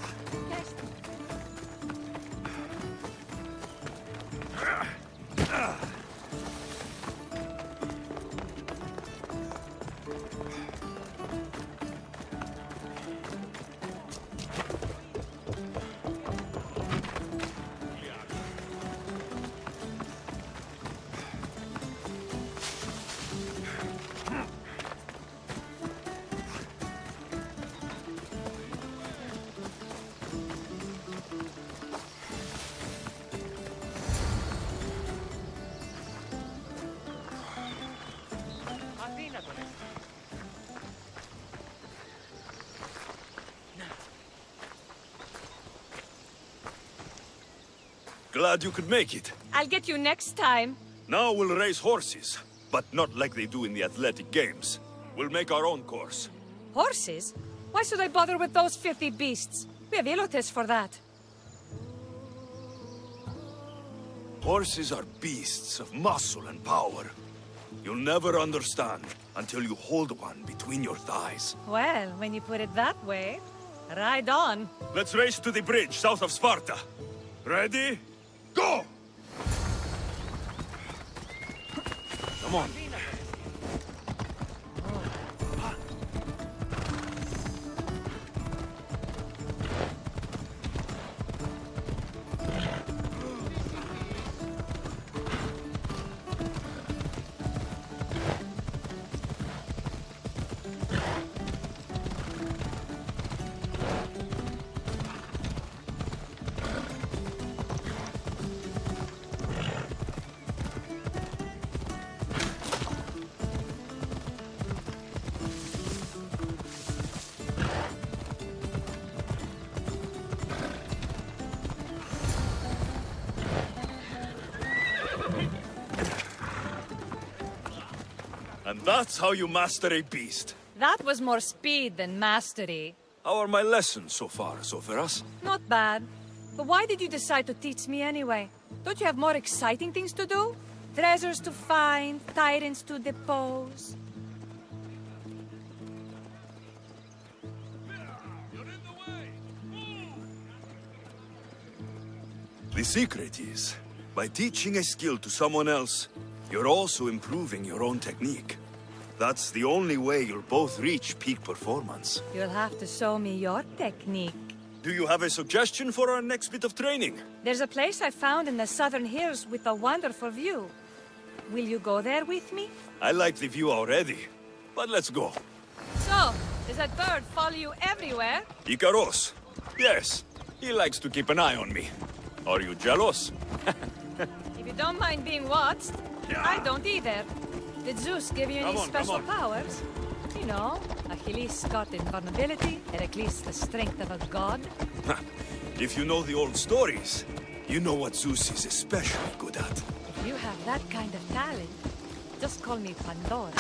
Glad you could make it. I'll get you next time. Now we'll race horses, but not like they do in the athletic games. We'll make our own course. Horses? Why should I bother with those filthy beasts? We have Elotes for that. Horses are beasts of muscle and power. You'll never understand until you hold one between your thighs. Well, when you put it that way, ride on. Let's race to the bridge south of Sparta. Ready? Go! Come on. And that's how you master a beast. That was more speed than mastery. How are my lessons so far, Soferas? Not bad. But why did you decide to teach me anyway? Don't you have more exciting things to do? Treasures to find, tyrants to depose. The secret is, by teaching a skill to someone else, you're also improving your own technique. That's the only way you'll both reach peak performance. You'll have to show me your technique. Do you have a suggestion for our next bit of training? There's a place I found in the southern hills with a wonderful view. Will you go there with me? I like the view already, but let's go. So, does that bird follow you everywhere? Icaros. Yes, he likes to keep an eye on me. Are you jealous? If you don't mind being watched, I don't either. Did Zeus give you any special powers? You know, Achilles got invulnerability, Heracles the strength of a god. If you know the old stories, you know what Zeus is especially good at. If you have that kind of talent, just call me Pandora.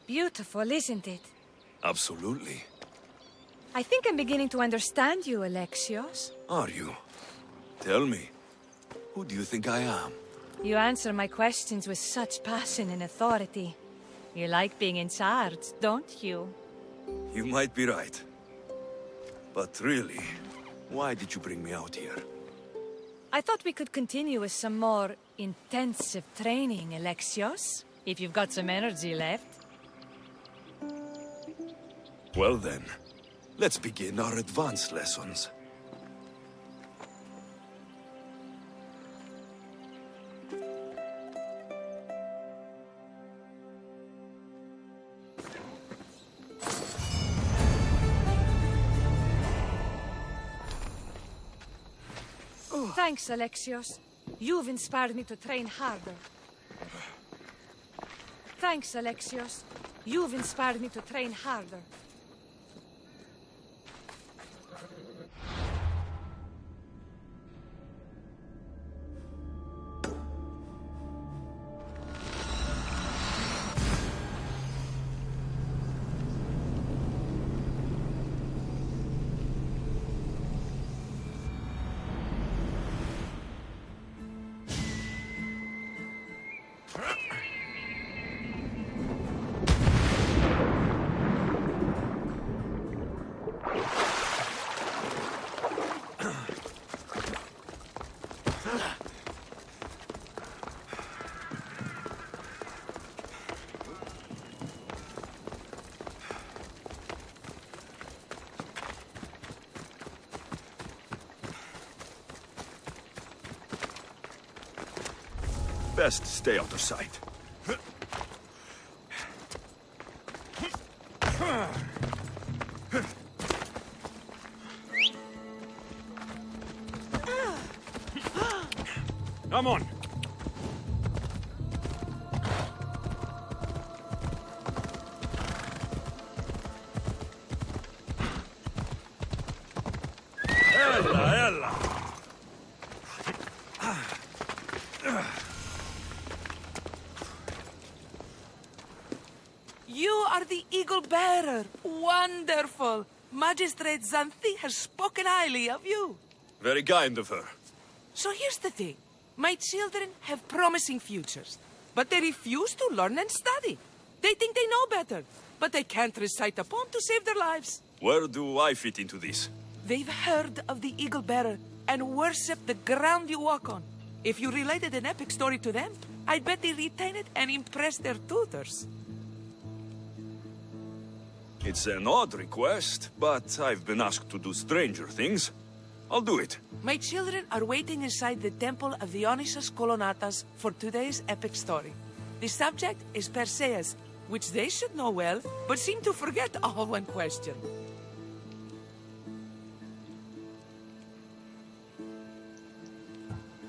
Beautiful, isn't it? Absolutely. I think I'm beginning to understand you, Alexios. Are you? Tell me, who do you think I am? You answer my questions with such passion and authority. You like being in charge, don't you? You might be right. But really, why did you bring me out here? I thought we could continue with some more intensive training, Alexios. If you've got some energy left. Well then, let's begin our advanced lessons. Thanks, Alexios. You've inspired me to train harder. Thanks, Alexios. You've inspired me to train harder. Best stay out of sight. Come on. Ella. You are the Eagle Bearer. Wonderful. Magistrate Xanthi has spoken highly of you. Very kind of her. So here's the thing. My children have promising futures, but they refuse to learn and study. They think they know better, but they can't recite a poem to save their lives. Where do I fit into this? They've heard of the Eagle Bearer and worship the ground you walk on. If you related an epic story to them, I'd bet they retain it and impress their tutors. It's an odd request, but I've been asked to do stranger things. I'll do it. My children are waiting inside the temple of Dionysus Kolonatas for today's epic story. The subject is Perseus, which they should know well, but seem to forget all when questioned.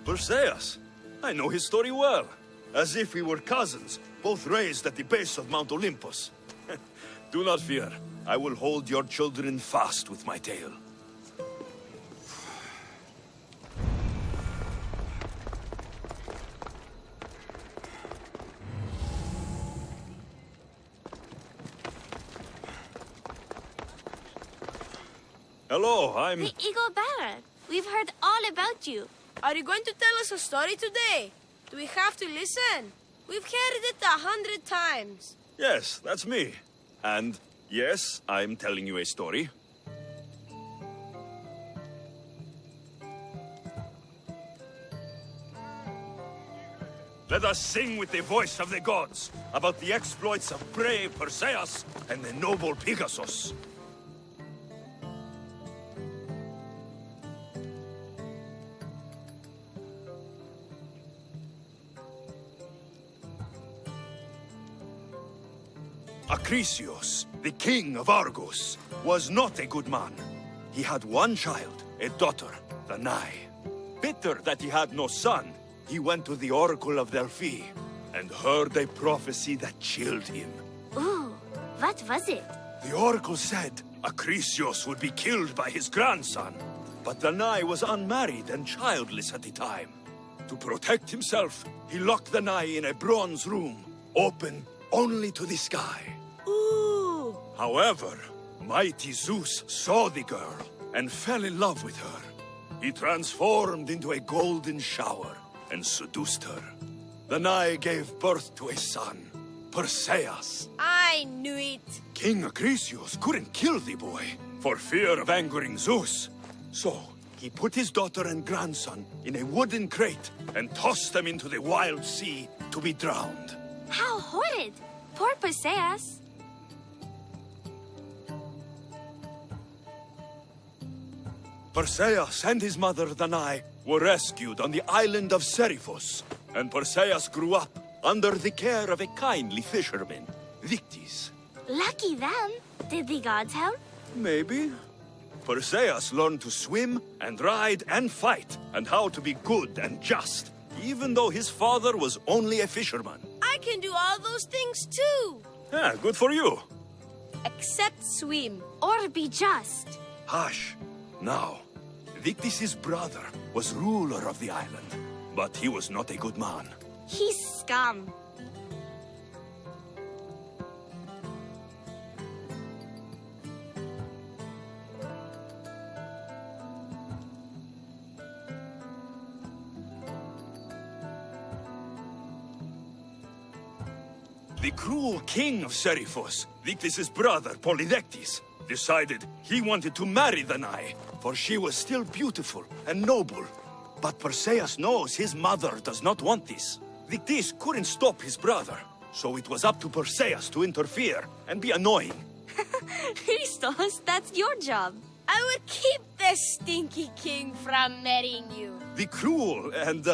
Perseus. I know his story well. As if we were cousins, both raised at the base of Mount Olympus. Do not fear. I will hold your children fast with my tail. Hello, I'm... The Eagle Bearer. We've heard all about you. Are you going to tell us a story today? Do we have to listen? We've heard it 100 times. Yes, that's me. And yes, I'm telling you a story. Let us sing with the voice of the gods about the exploits of brave Perseus and the noble Pegasus. Acrisius, the king of Argos, was not a good man. He had one child, a daughter, Danae. Bitter that he had no son, he went to the oracle of Delphi and heard a prophecy that chilled him. Ooh, what was it? The oracle said Acrisius would be killed by his grandson. But Danae was unmarried and childless at the time. To protect himself, he locked Danae in a bronze room, open only to the sky. Ooh! However, mighty Zeus saw the girl and fell in love with her. He transformed into a golden shower and seduced her. Danae gave birth to a son, Perseus. I knew it. King Acrisius couldn't kill the boy for fear of angering Zeus. So, he put his daughter and grandson in a wooden crate and tossed them into the wild sea to be drowned. How horrid! Poor Perseus. Perseus and his mother Danae were rescued on the island of Seriphos, and Perseus grew up under the care of a kindly fisherman, Victis. Lucky them. Did the gods help? Maybe. Perseus learned to swim and ride and fight, and how to be good and just, even though his father was only a fisherman. I can do all those things too. Yeah, good for you. Except swim. Or be just. Hush. Now, Victis' brother was ruler of the island, but he was not a good man. He's scum. The cruel king of Seriphos, Victis' brother Polydectes, decided he wanted to marry Danae, for she was still beautiful and noble. But Perseus knows his mother does not want this. Victis couldn't stop his brother, so it was up to Perseus to interfere and be annoying. Christos, that's your job. I will keep the stinky king from marrying you. The cruel and,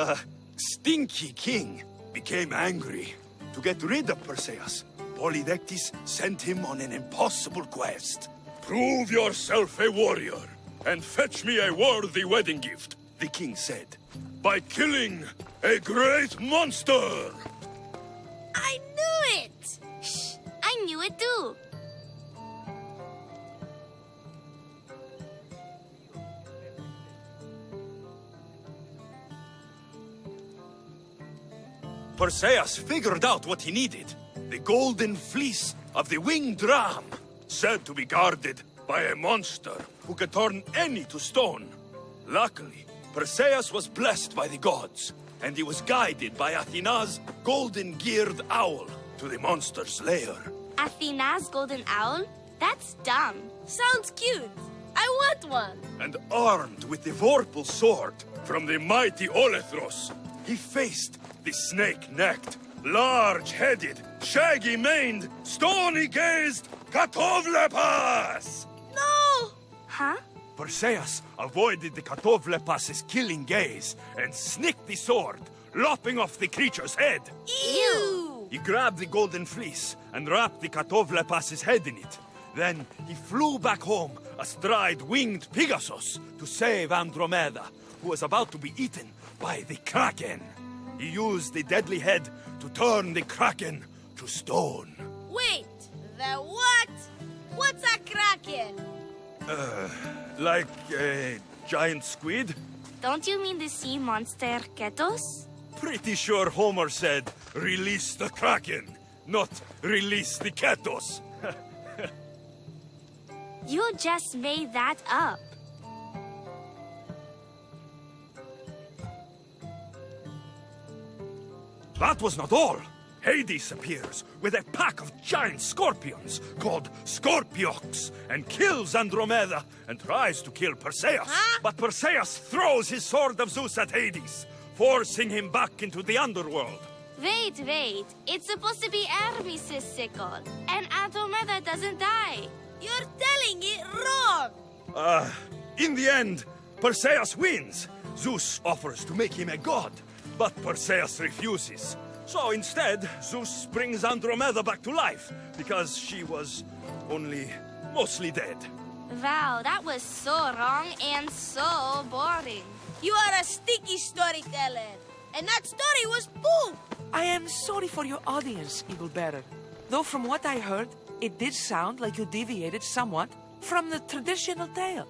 stinky king became angry. To get rid of Perseus, Polydectes sent him on an impossible quest. Prove yourself a warrior, and fetch me a worthy wedding gift, the king said. by killing a great monster. I knew it! Shh! I knew it too. Perseus figured out what he needed. The golden fleece of the winged ram, said to be guarded by a monster who could turn any to stone. Luckily, Perseus was blessed by the gods, and he was guided by Athena's golden-geared owl to the monster's lair. Athena's golden owl? That's dumb. Sounds cute. I want one. And armed with the vorpal sword from the mighty Olethros, he faced the snake-necked, large-headed, shaggy-maned, stony-gazed Katovlepas! No! Huh? Perseus avoided the Katovlepas's killing gaze and snicked the sword, lopping off the creature's head. Ew! He grabbed the golden fleece and wrapped the Katovlepas's head in it. Then he flew back home astride winged Pegasus to save Andromeda, who was about to be eaten by the Kraken. He used the deadly head to turn the Kraken to stone. Wait, the what? What's a kraken? Like a giant squid? Don't you mean the sea monster Ketos? Pretty sure Homer said, release the Kraken, not release the Ketos. You just made that up. That was not all. Hades appears with a pack of giant scorpions called Scorpiox and kills Andromeda and tries to kill Perseus. Huh? But Perseus throws his sword of Zeus at Hades, forcing him back into the underworld. Wait. It's supposed to be Hermes' sickle, and Andromeda doesn't die. You're telling it wrong. In the end, Perseus wins. Zeus offers to make him a god, but Perseus refuses. So instead, Zeus brings Andromeda back to life, because she was only mostly dead. Wow, that was so wrong and so boring. You are a sticky storyteller. And that story was poop. I am sorry for your audience, Eagle Bearer. Though from what I heard, it did sound like you deviated somewhat from the traditional tale.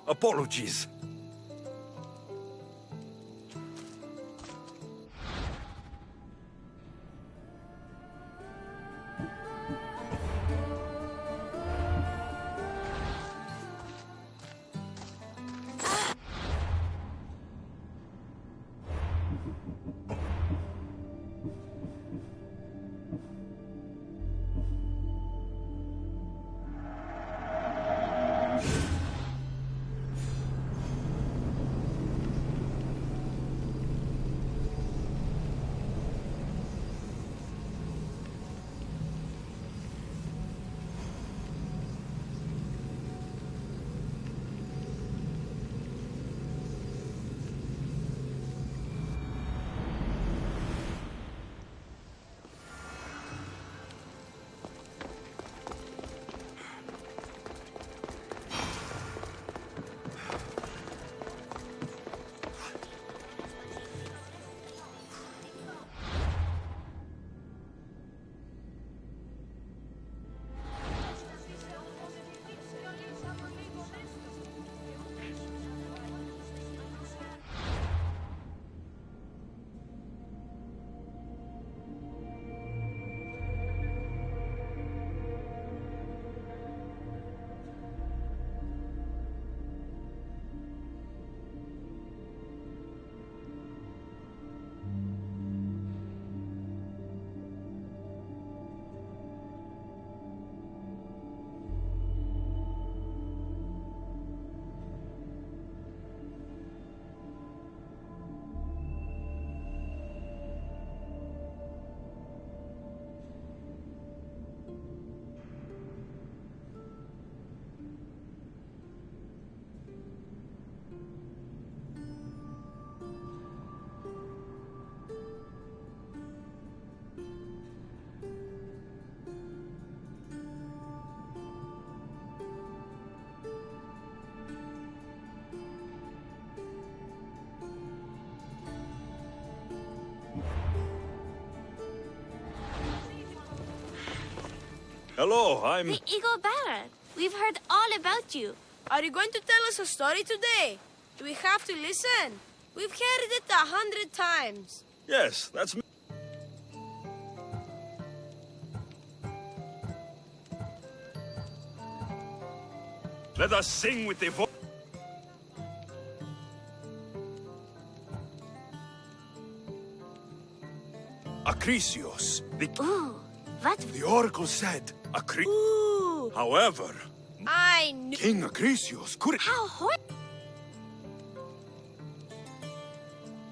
Apologies. Hello, I'm... The Eagle Bearer. We've heard all about you. Are you going to tell us a story today? Do we have to listen? We've heard it 100 times. Yes, that's me. Let us sing with the voice. Acrisios, Ooh, what? the oracle said, However, I knew... King Acrisios could... How hot?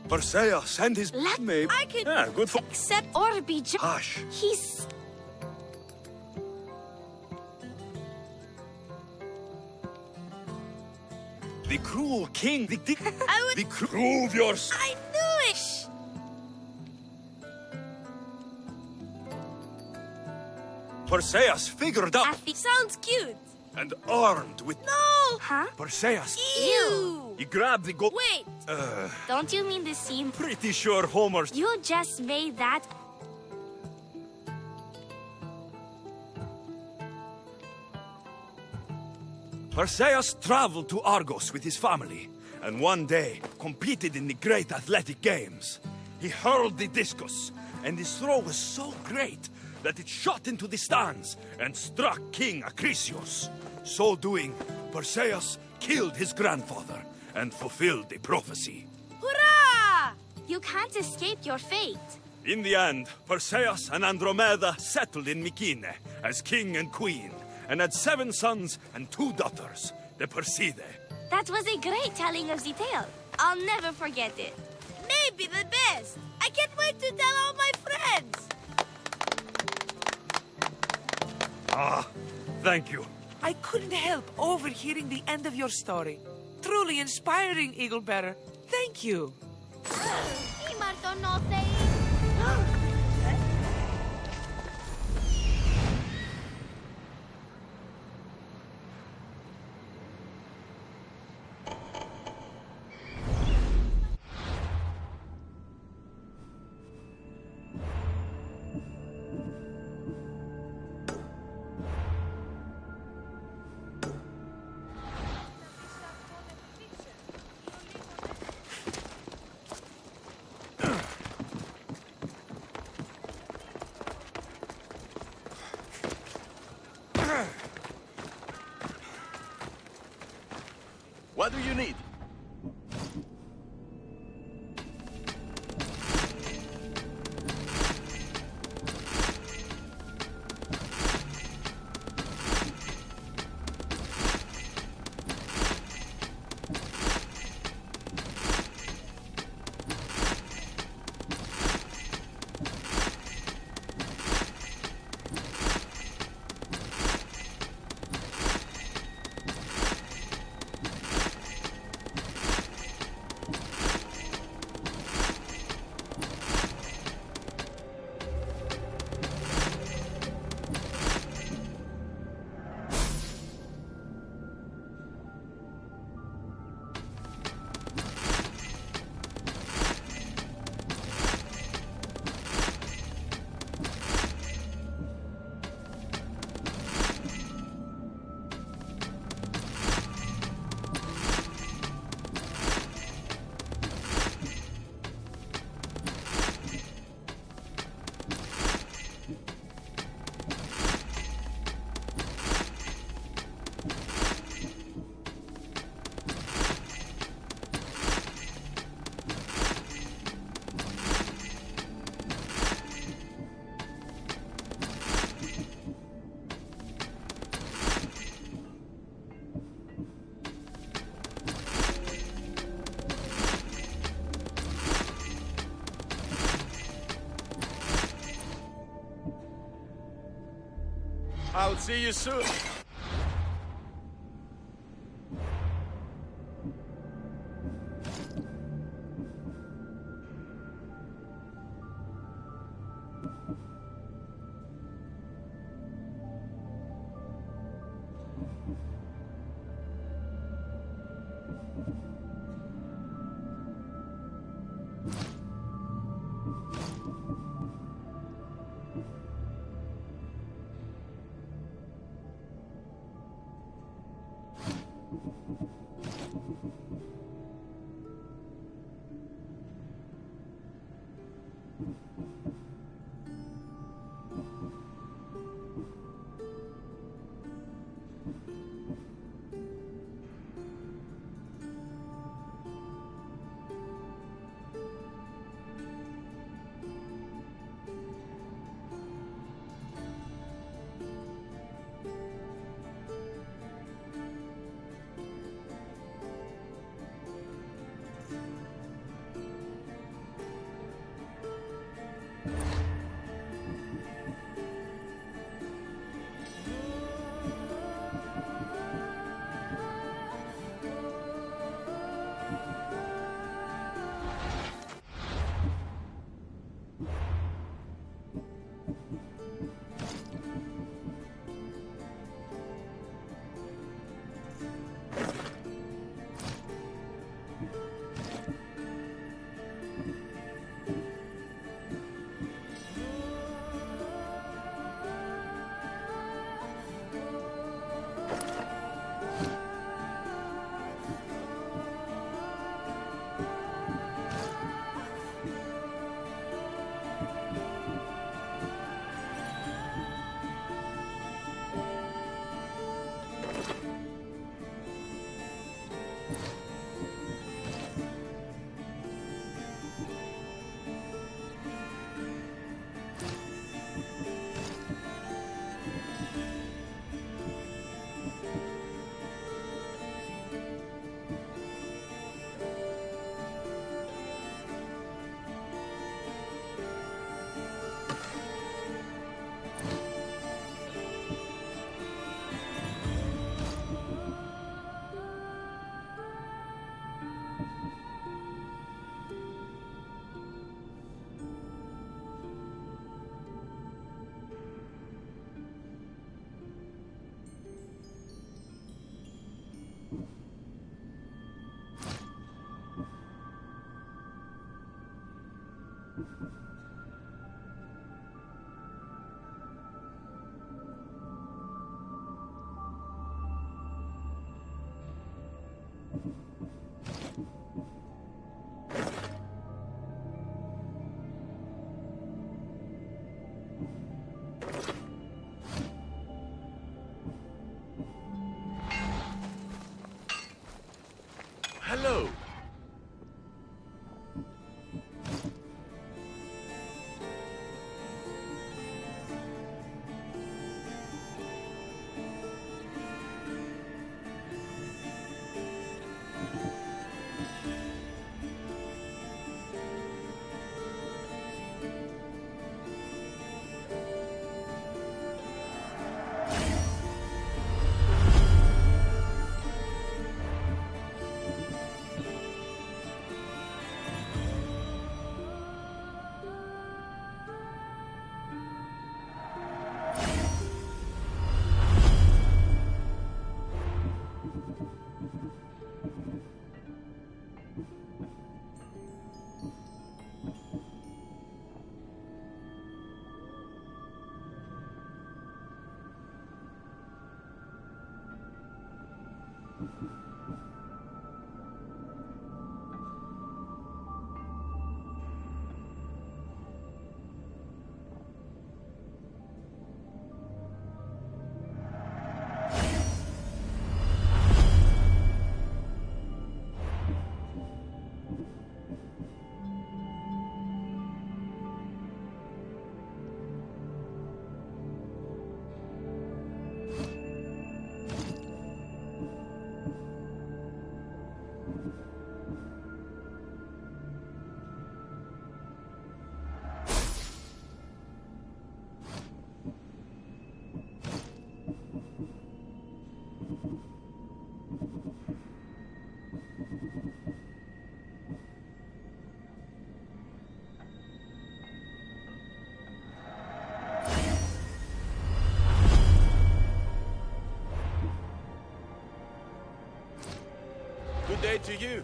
Perseus and his... Maybe... I can... Yeah, good for... Except or be Hush. He's... The cruel king, the I would... prove your... I knew it! Perseus figured out Sounds cute. and armed with... No! Huh? Perseus. Ew! He grabbed the gold... Wait! Don't you mean the scene? Pretty sure Homer's... You just made that... Perseus traveled to Argos with his family, and one day competed in the great athletic games. He hurled the discus, and his throw was so great that it shot into the stands and struck King Acrisios. So doing, Perseus killed his grandfather and fulfilled the prophecy. Hurrah! You can't escape your fate. In the end, Perseus and Andromeda settled in Mycenae as king and queen, and had 7 sons and 2 daughters, the Perseidae. That was a great telling of the tale. I'll never forget it. Maybe the best. I can't wait to tell all my friends. Ah, thank you. I couldn't help overhearing the end of your story. Truly inspiring, Eagle Bearer. Thank you. What do you need? I'll see you soon. Hello. Good day to you.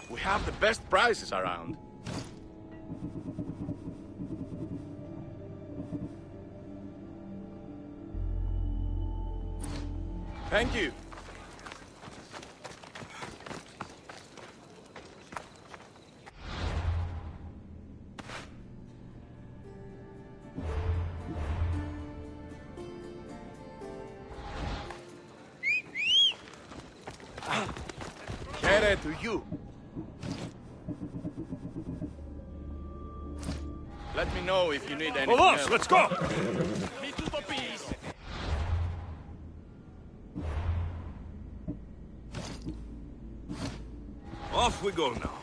We have the best prices around. Thank you. Kere to you. Let me know if you need anything else. Let's go! Off we go now.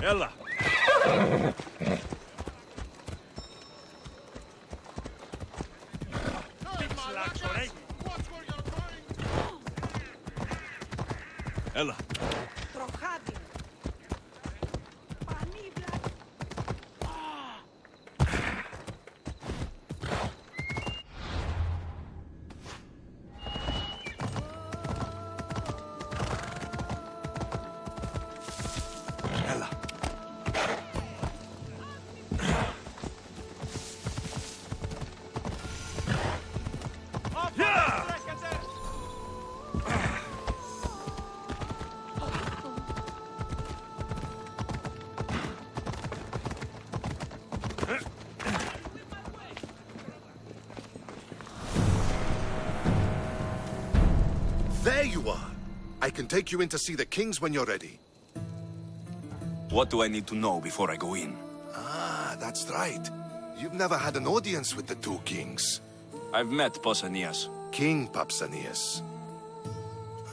Ella. Ella. There you are. I can take you in to see the kings when you're ready. What do I need to know before I go in? Ah, that's right. You've never had an audience with the two kings. I've met Pausanias. King Pausanias.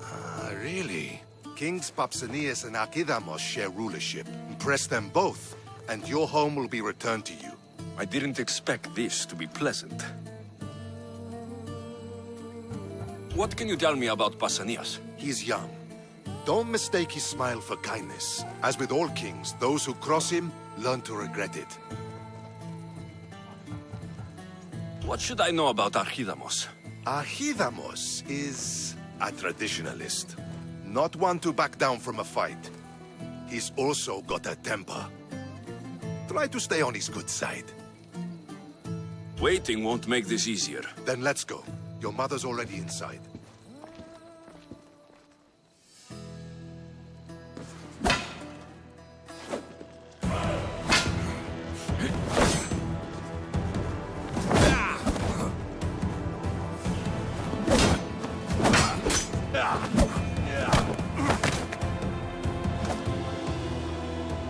Ah, really? Kings Pausanias and Archidamos share rulership. Impress them both, and your home will be returned to you. I didn't expect this to be pleasant. What can you tell me about Pausanias? He's young. Don't mistake his smile for kindness. As with all kings, those who cross him learn to regret it. What should I know about Archidamos? Archidamos is a traditionalist. Not one to back down from a fight. He's also got a temper. Try to stay on his good side. Waiting won't make this easier. Then let's go. Your mother's already inside.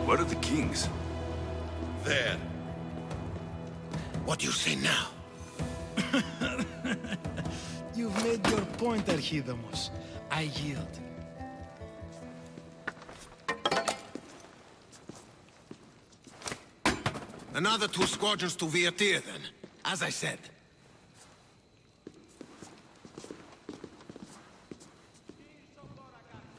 Where are the kings? There. What do you say now? You've made your point, Archidamos. I yield. Another 2 squadrons to Viatir, then. As I said.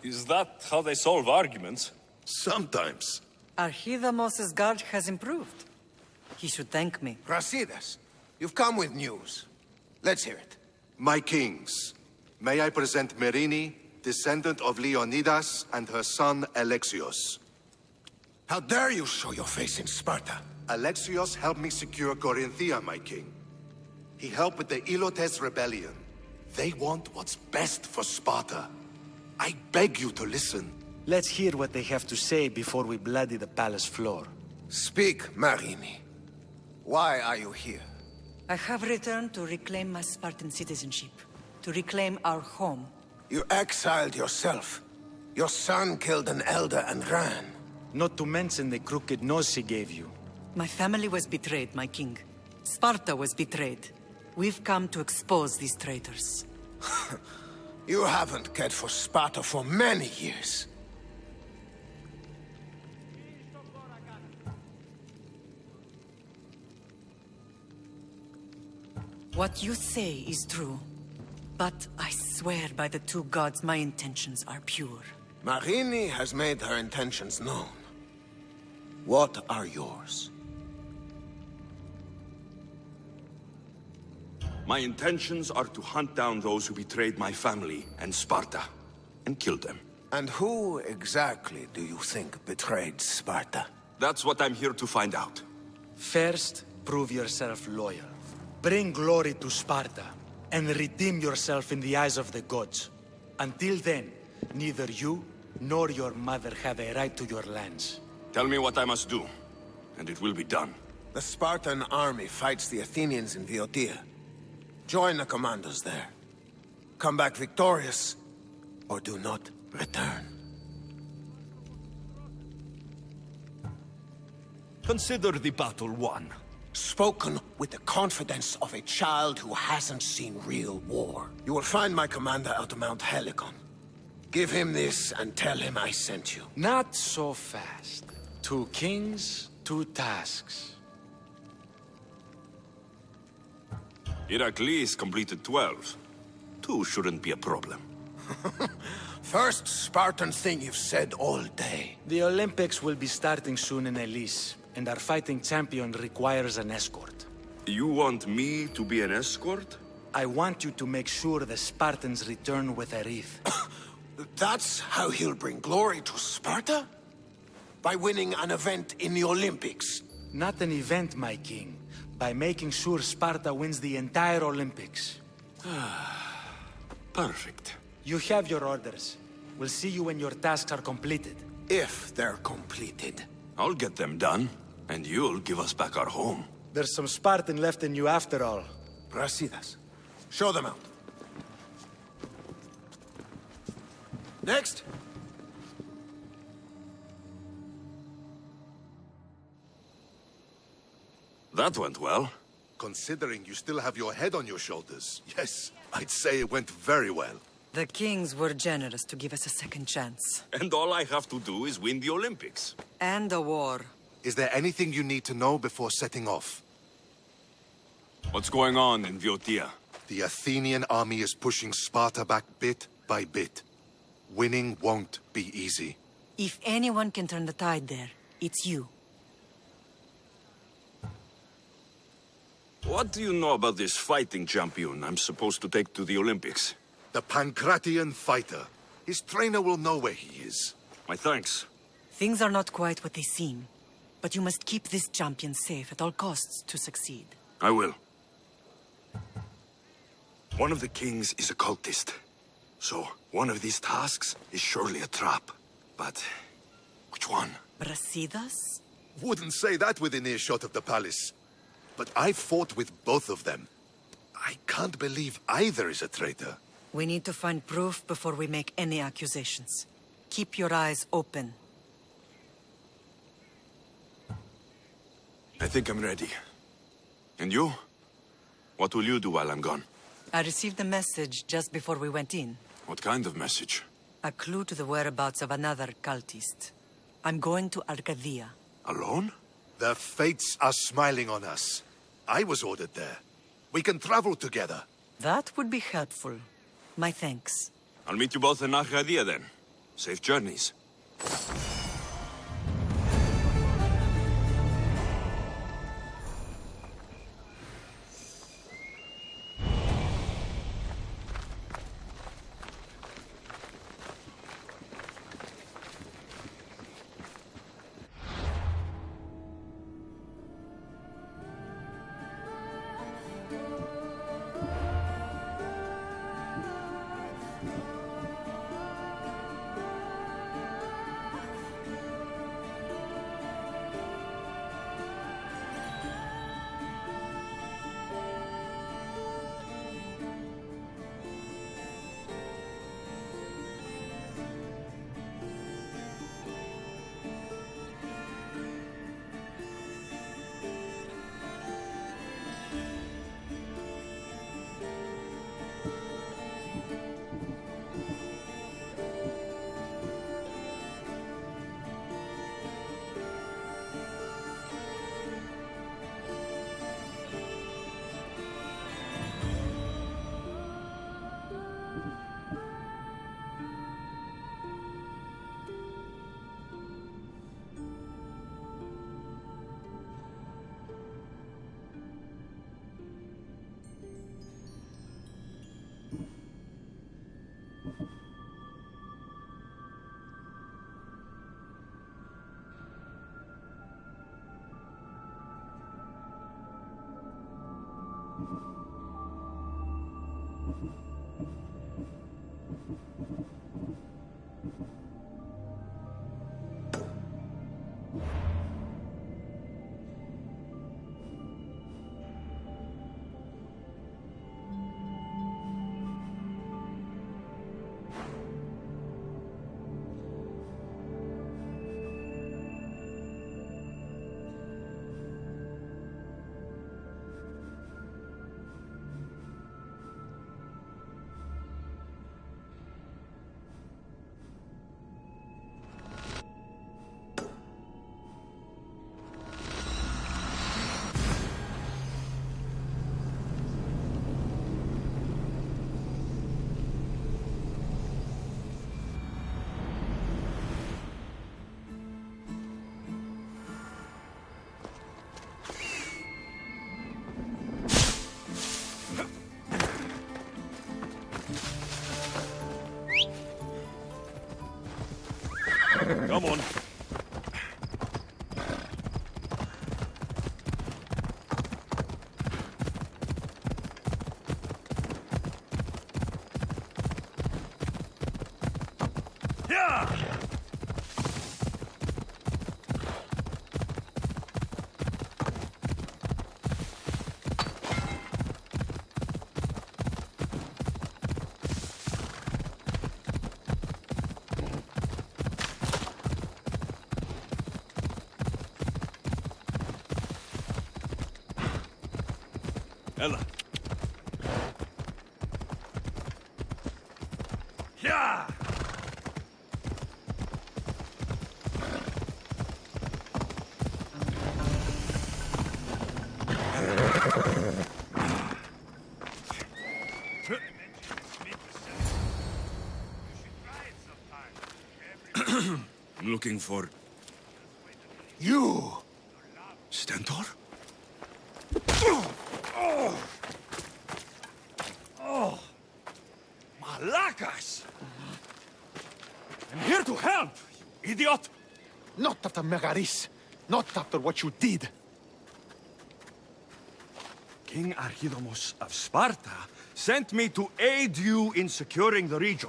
Is that how they solve arguments? Sometimes. Archidamos' guard has improved. He should thank me. Brasidas, you've come with news. Let's hear it. My kings, may I present Merini, descendant of Leonidas, and her son Alexios. How dare you show your face in Sparta? Alexios helped me secure Corinthia, my king. He helped with the Ilotes rebellion. They want what's best for Sparta. I beg you to listen. Let's hear what they have to say before we bloody the palace floor. Speak, Marini. Why are you here? I have returned to reclaim my Spartan citizenship, to reclaim our home. You exiled yourself. Your son killed an elder and ran. Not to mention the crooked nose he gave you. My family was betrayed, my king. Sparta was betrayed. We've come to expose these traitors. You haven't cared for Sparta for many years. What you say is true, but I swear by the 2 gods my intentions are pure. Marini has made her intentions known. What are yours? My intentions are to hunt down those who betrayed my family and Sparta, and kill them. And who exactly do you think betrayed Sparta? That's what I'm here to find out. First, prove yourself loyal. Bring glory to Sparta, and redeem yourself in the eyes of the gods. Until then, neither you nor your mother have a right to your lands. Tell me what I must do, and it will be done. The Spartan army fights the Athenians in Viotia. Join the commandos there. Come back victorious, or do not return. Consider the battle won. Spoken with the confidence of a child who hasn't seen real war. You will find my commander at Mount Helicon. Give him this and tell him I sent you. Not so fast. 2 kings, 2 tasks. Heracles completed 12. 2 shouldn't be a problem. First Spartan thing you've said all day. The Olympics will be starting soon in Elise, and our fighting champion requires an escort. You want me to be an escort? I want you to make sure the Spartans return with a wreath. That's how he'll bring glory to Sparta? By winning an event in the Olympics? Not an event, my king. By making sure Sparta wins the entire Olympics. Perfect. You have your orders. We'll see you when your tasks are completed. If they're completed. I'll get them done, and you'll give us back our home. There's some Spartan left in you after all. Brasidas, show them out. Next. That went well. Considering you still have your head on your shoulders, yes, I'd say it went very well. The kings were generous to give us a second chance. And all I have to do is win the Olympics. And a war. Is there anything you need to know before setting off? What's going on in Viotia? The Athenian army is pushing Sparta back bit by bit. Winning won't be easy. If anyone can turn the tide there, it's you. What do you know about this fighting champion I'm supposed to take to the Olympics? The Pancratian fighter. His trainer will know where he is. My thanks. Things are not quite what they seem. But you must keep this champion safe at all costs to succeed. I will. One of the kings is a cultist. So, one of these tasks is surely a trap. But, which one? Brasidas? Wouldn't say that within earshot of the palace. But I fought with both of them. I can't believe either is a traitor. We need to find proof before we make any accusations. Keep your eyes open. I think I'm ready. And you? What will you do while I'm gone? I received a message just before we went in. What kind of message? A clue to the whereabouts of another cultist. I'm going to Arcadia. Alone? The fates are smiling on us. I was ordered there. We can travel together. That would be helpful. My thanks. I'll meet you both in Arcadia then. Safe journeys. Come on. Yeah! Ella. Yeah! I'm looking for... You! Stentor? Oh! Malacas! I'm here to help, you idiot! Not after Megaris. Not after what you did. King Archidamos of Sparta sent me to aid you in securing the region.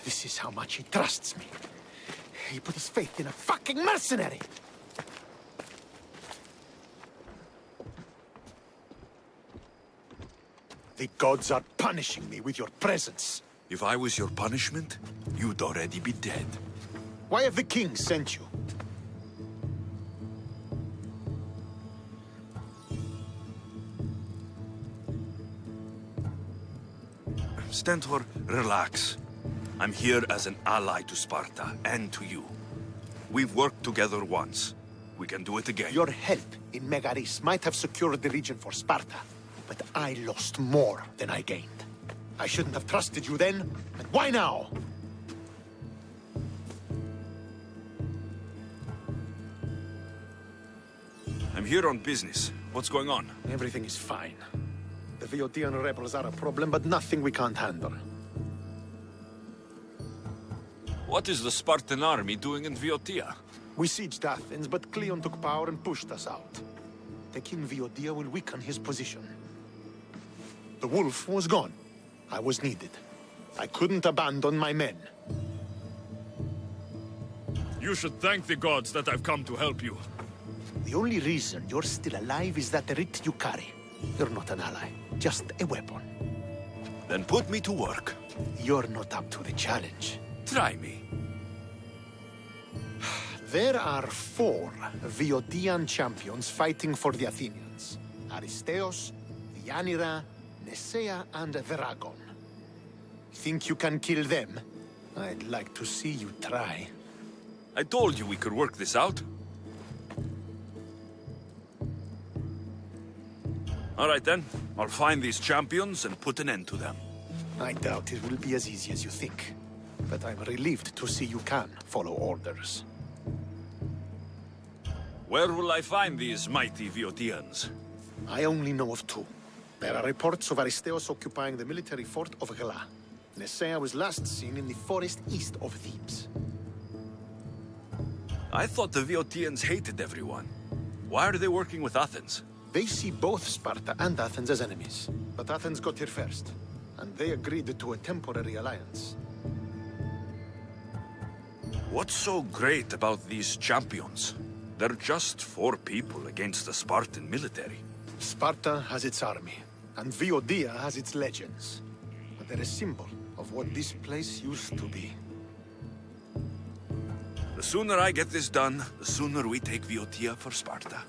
This is how much he trusts me. He put his faith in a fucking mercenary! The gods are punishing me with your presence. If I was your punishment, you'd already be dead. Why have the king sent you? Stentor, relax. I'm here as an ally to Sparta and to you. We've worked together once. We can do it again. Your help in Megaris might have secured the region for Sparta, but I lost more than I gained. I shouldn't have trusted you then, and why now? I'm here on business. What's going on? Everything is fine. The Viotian rebels are a problem, but nothing we can't handle. What is the Spartan army doing in Viotia? We sieged Athens, but Cleon took power and pushed us out. Taking Viotia will weaken his position. The wolf was gone. I was needed. I couldn't abandon my men. You should thank the gods that I've come to help you. The only reason you're still alive is that writ you carry. You're not an ally, just a weapon. Then put me to work. You're not up to the challenge. Try me. There are 4 Viotian champions fighting for the Athenians. Aristeos, Deianira, Nesea, and Veragon. Think you can kill them? I'd like to see you try. I told you we could work this out. All right then, I'll find these champions and put an end to them. I doubt it will be as easy as you think. But I'm relieved to see you can follow orders. Where will I find these mighty Viotians? I only know of 2. There are reports of Aristeos occupying the military fort of Gela. Nesea was last seen in the forest east of Thebes. I thought the Viotians hated everyone. Why are they working with Athens? They see both Sparta and Athens as enemies. But Athens got here first, and they agreed to a temporary alliance. What's so great about these champions? They're just 4 people against the Spartan military. Sparta has its army, and Viotia has its legends. But they're a symbol of what this place used to be. The sooner I get this done, the sooner we take Viotia for Sparta.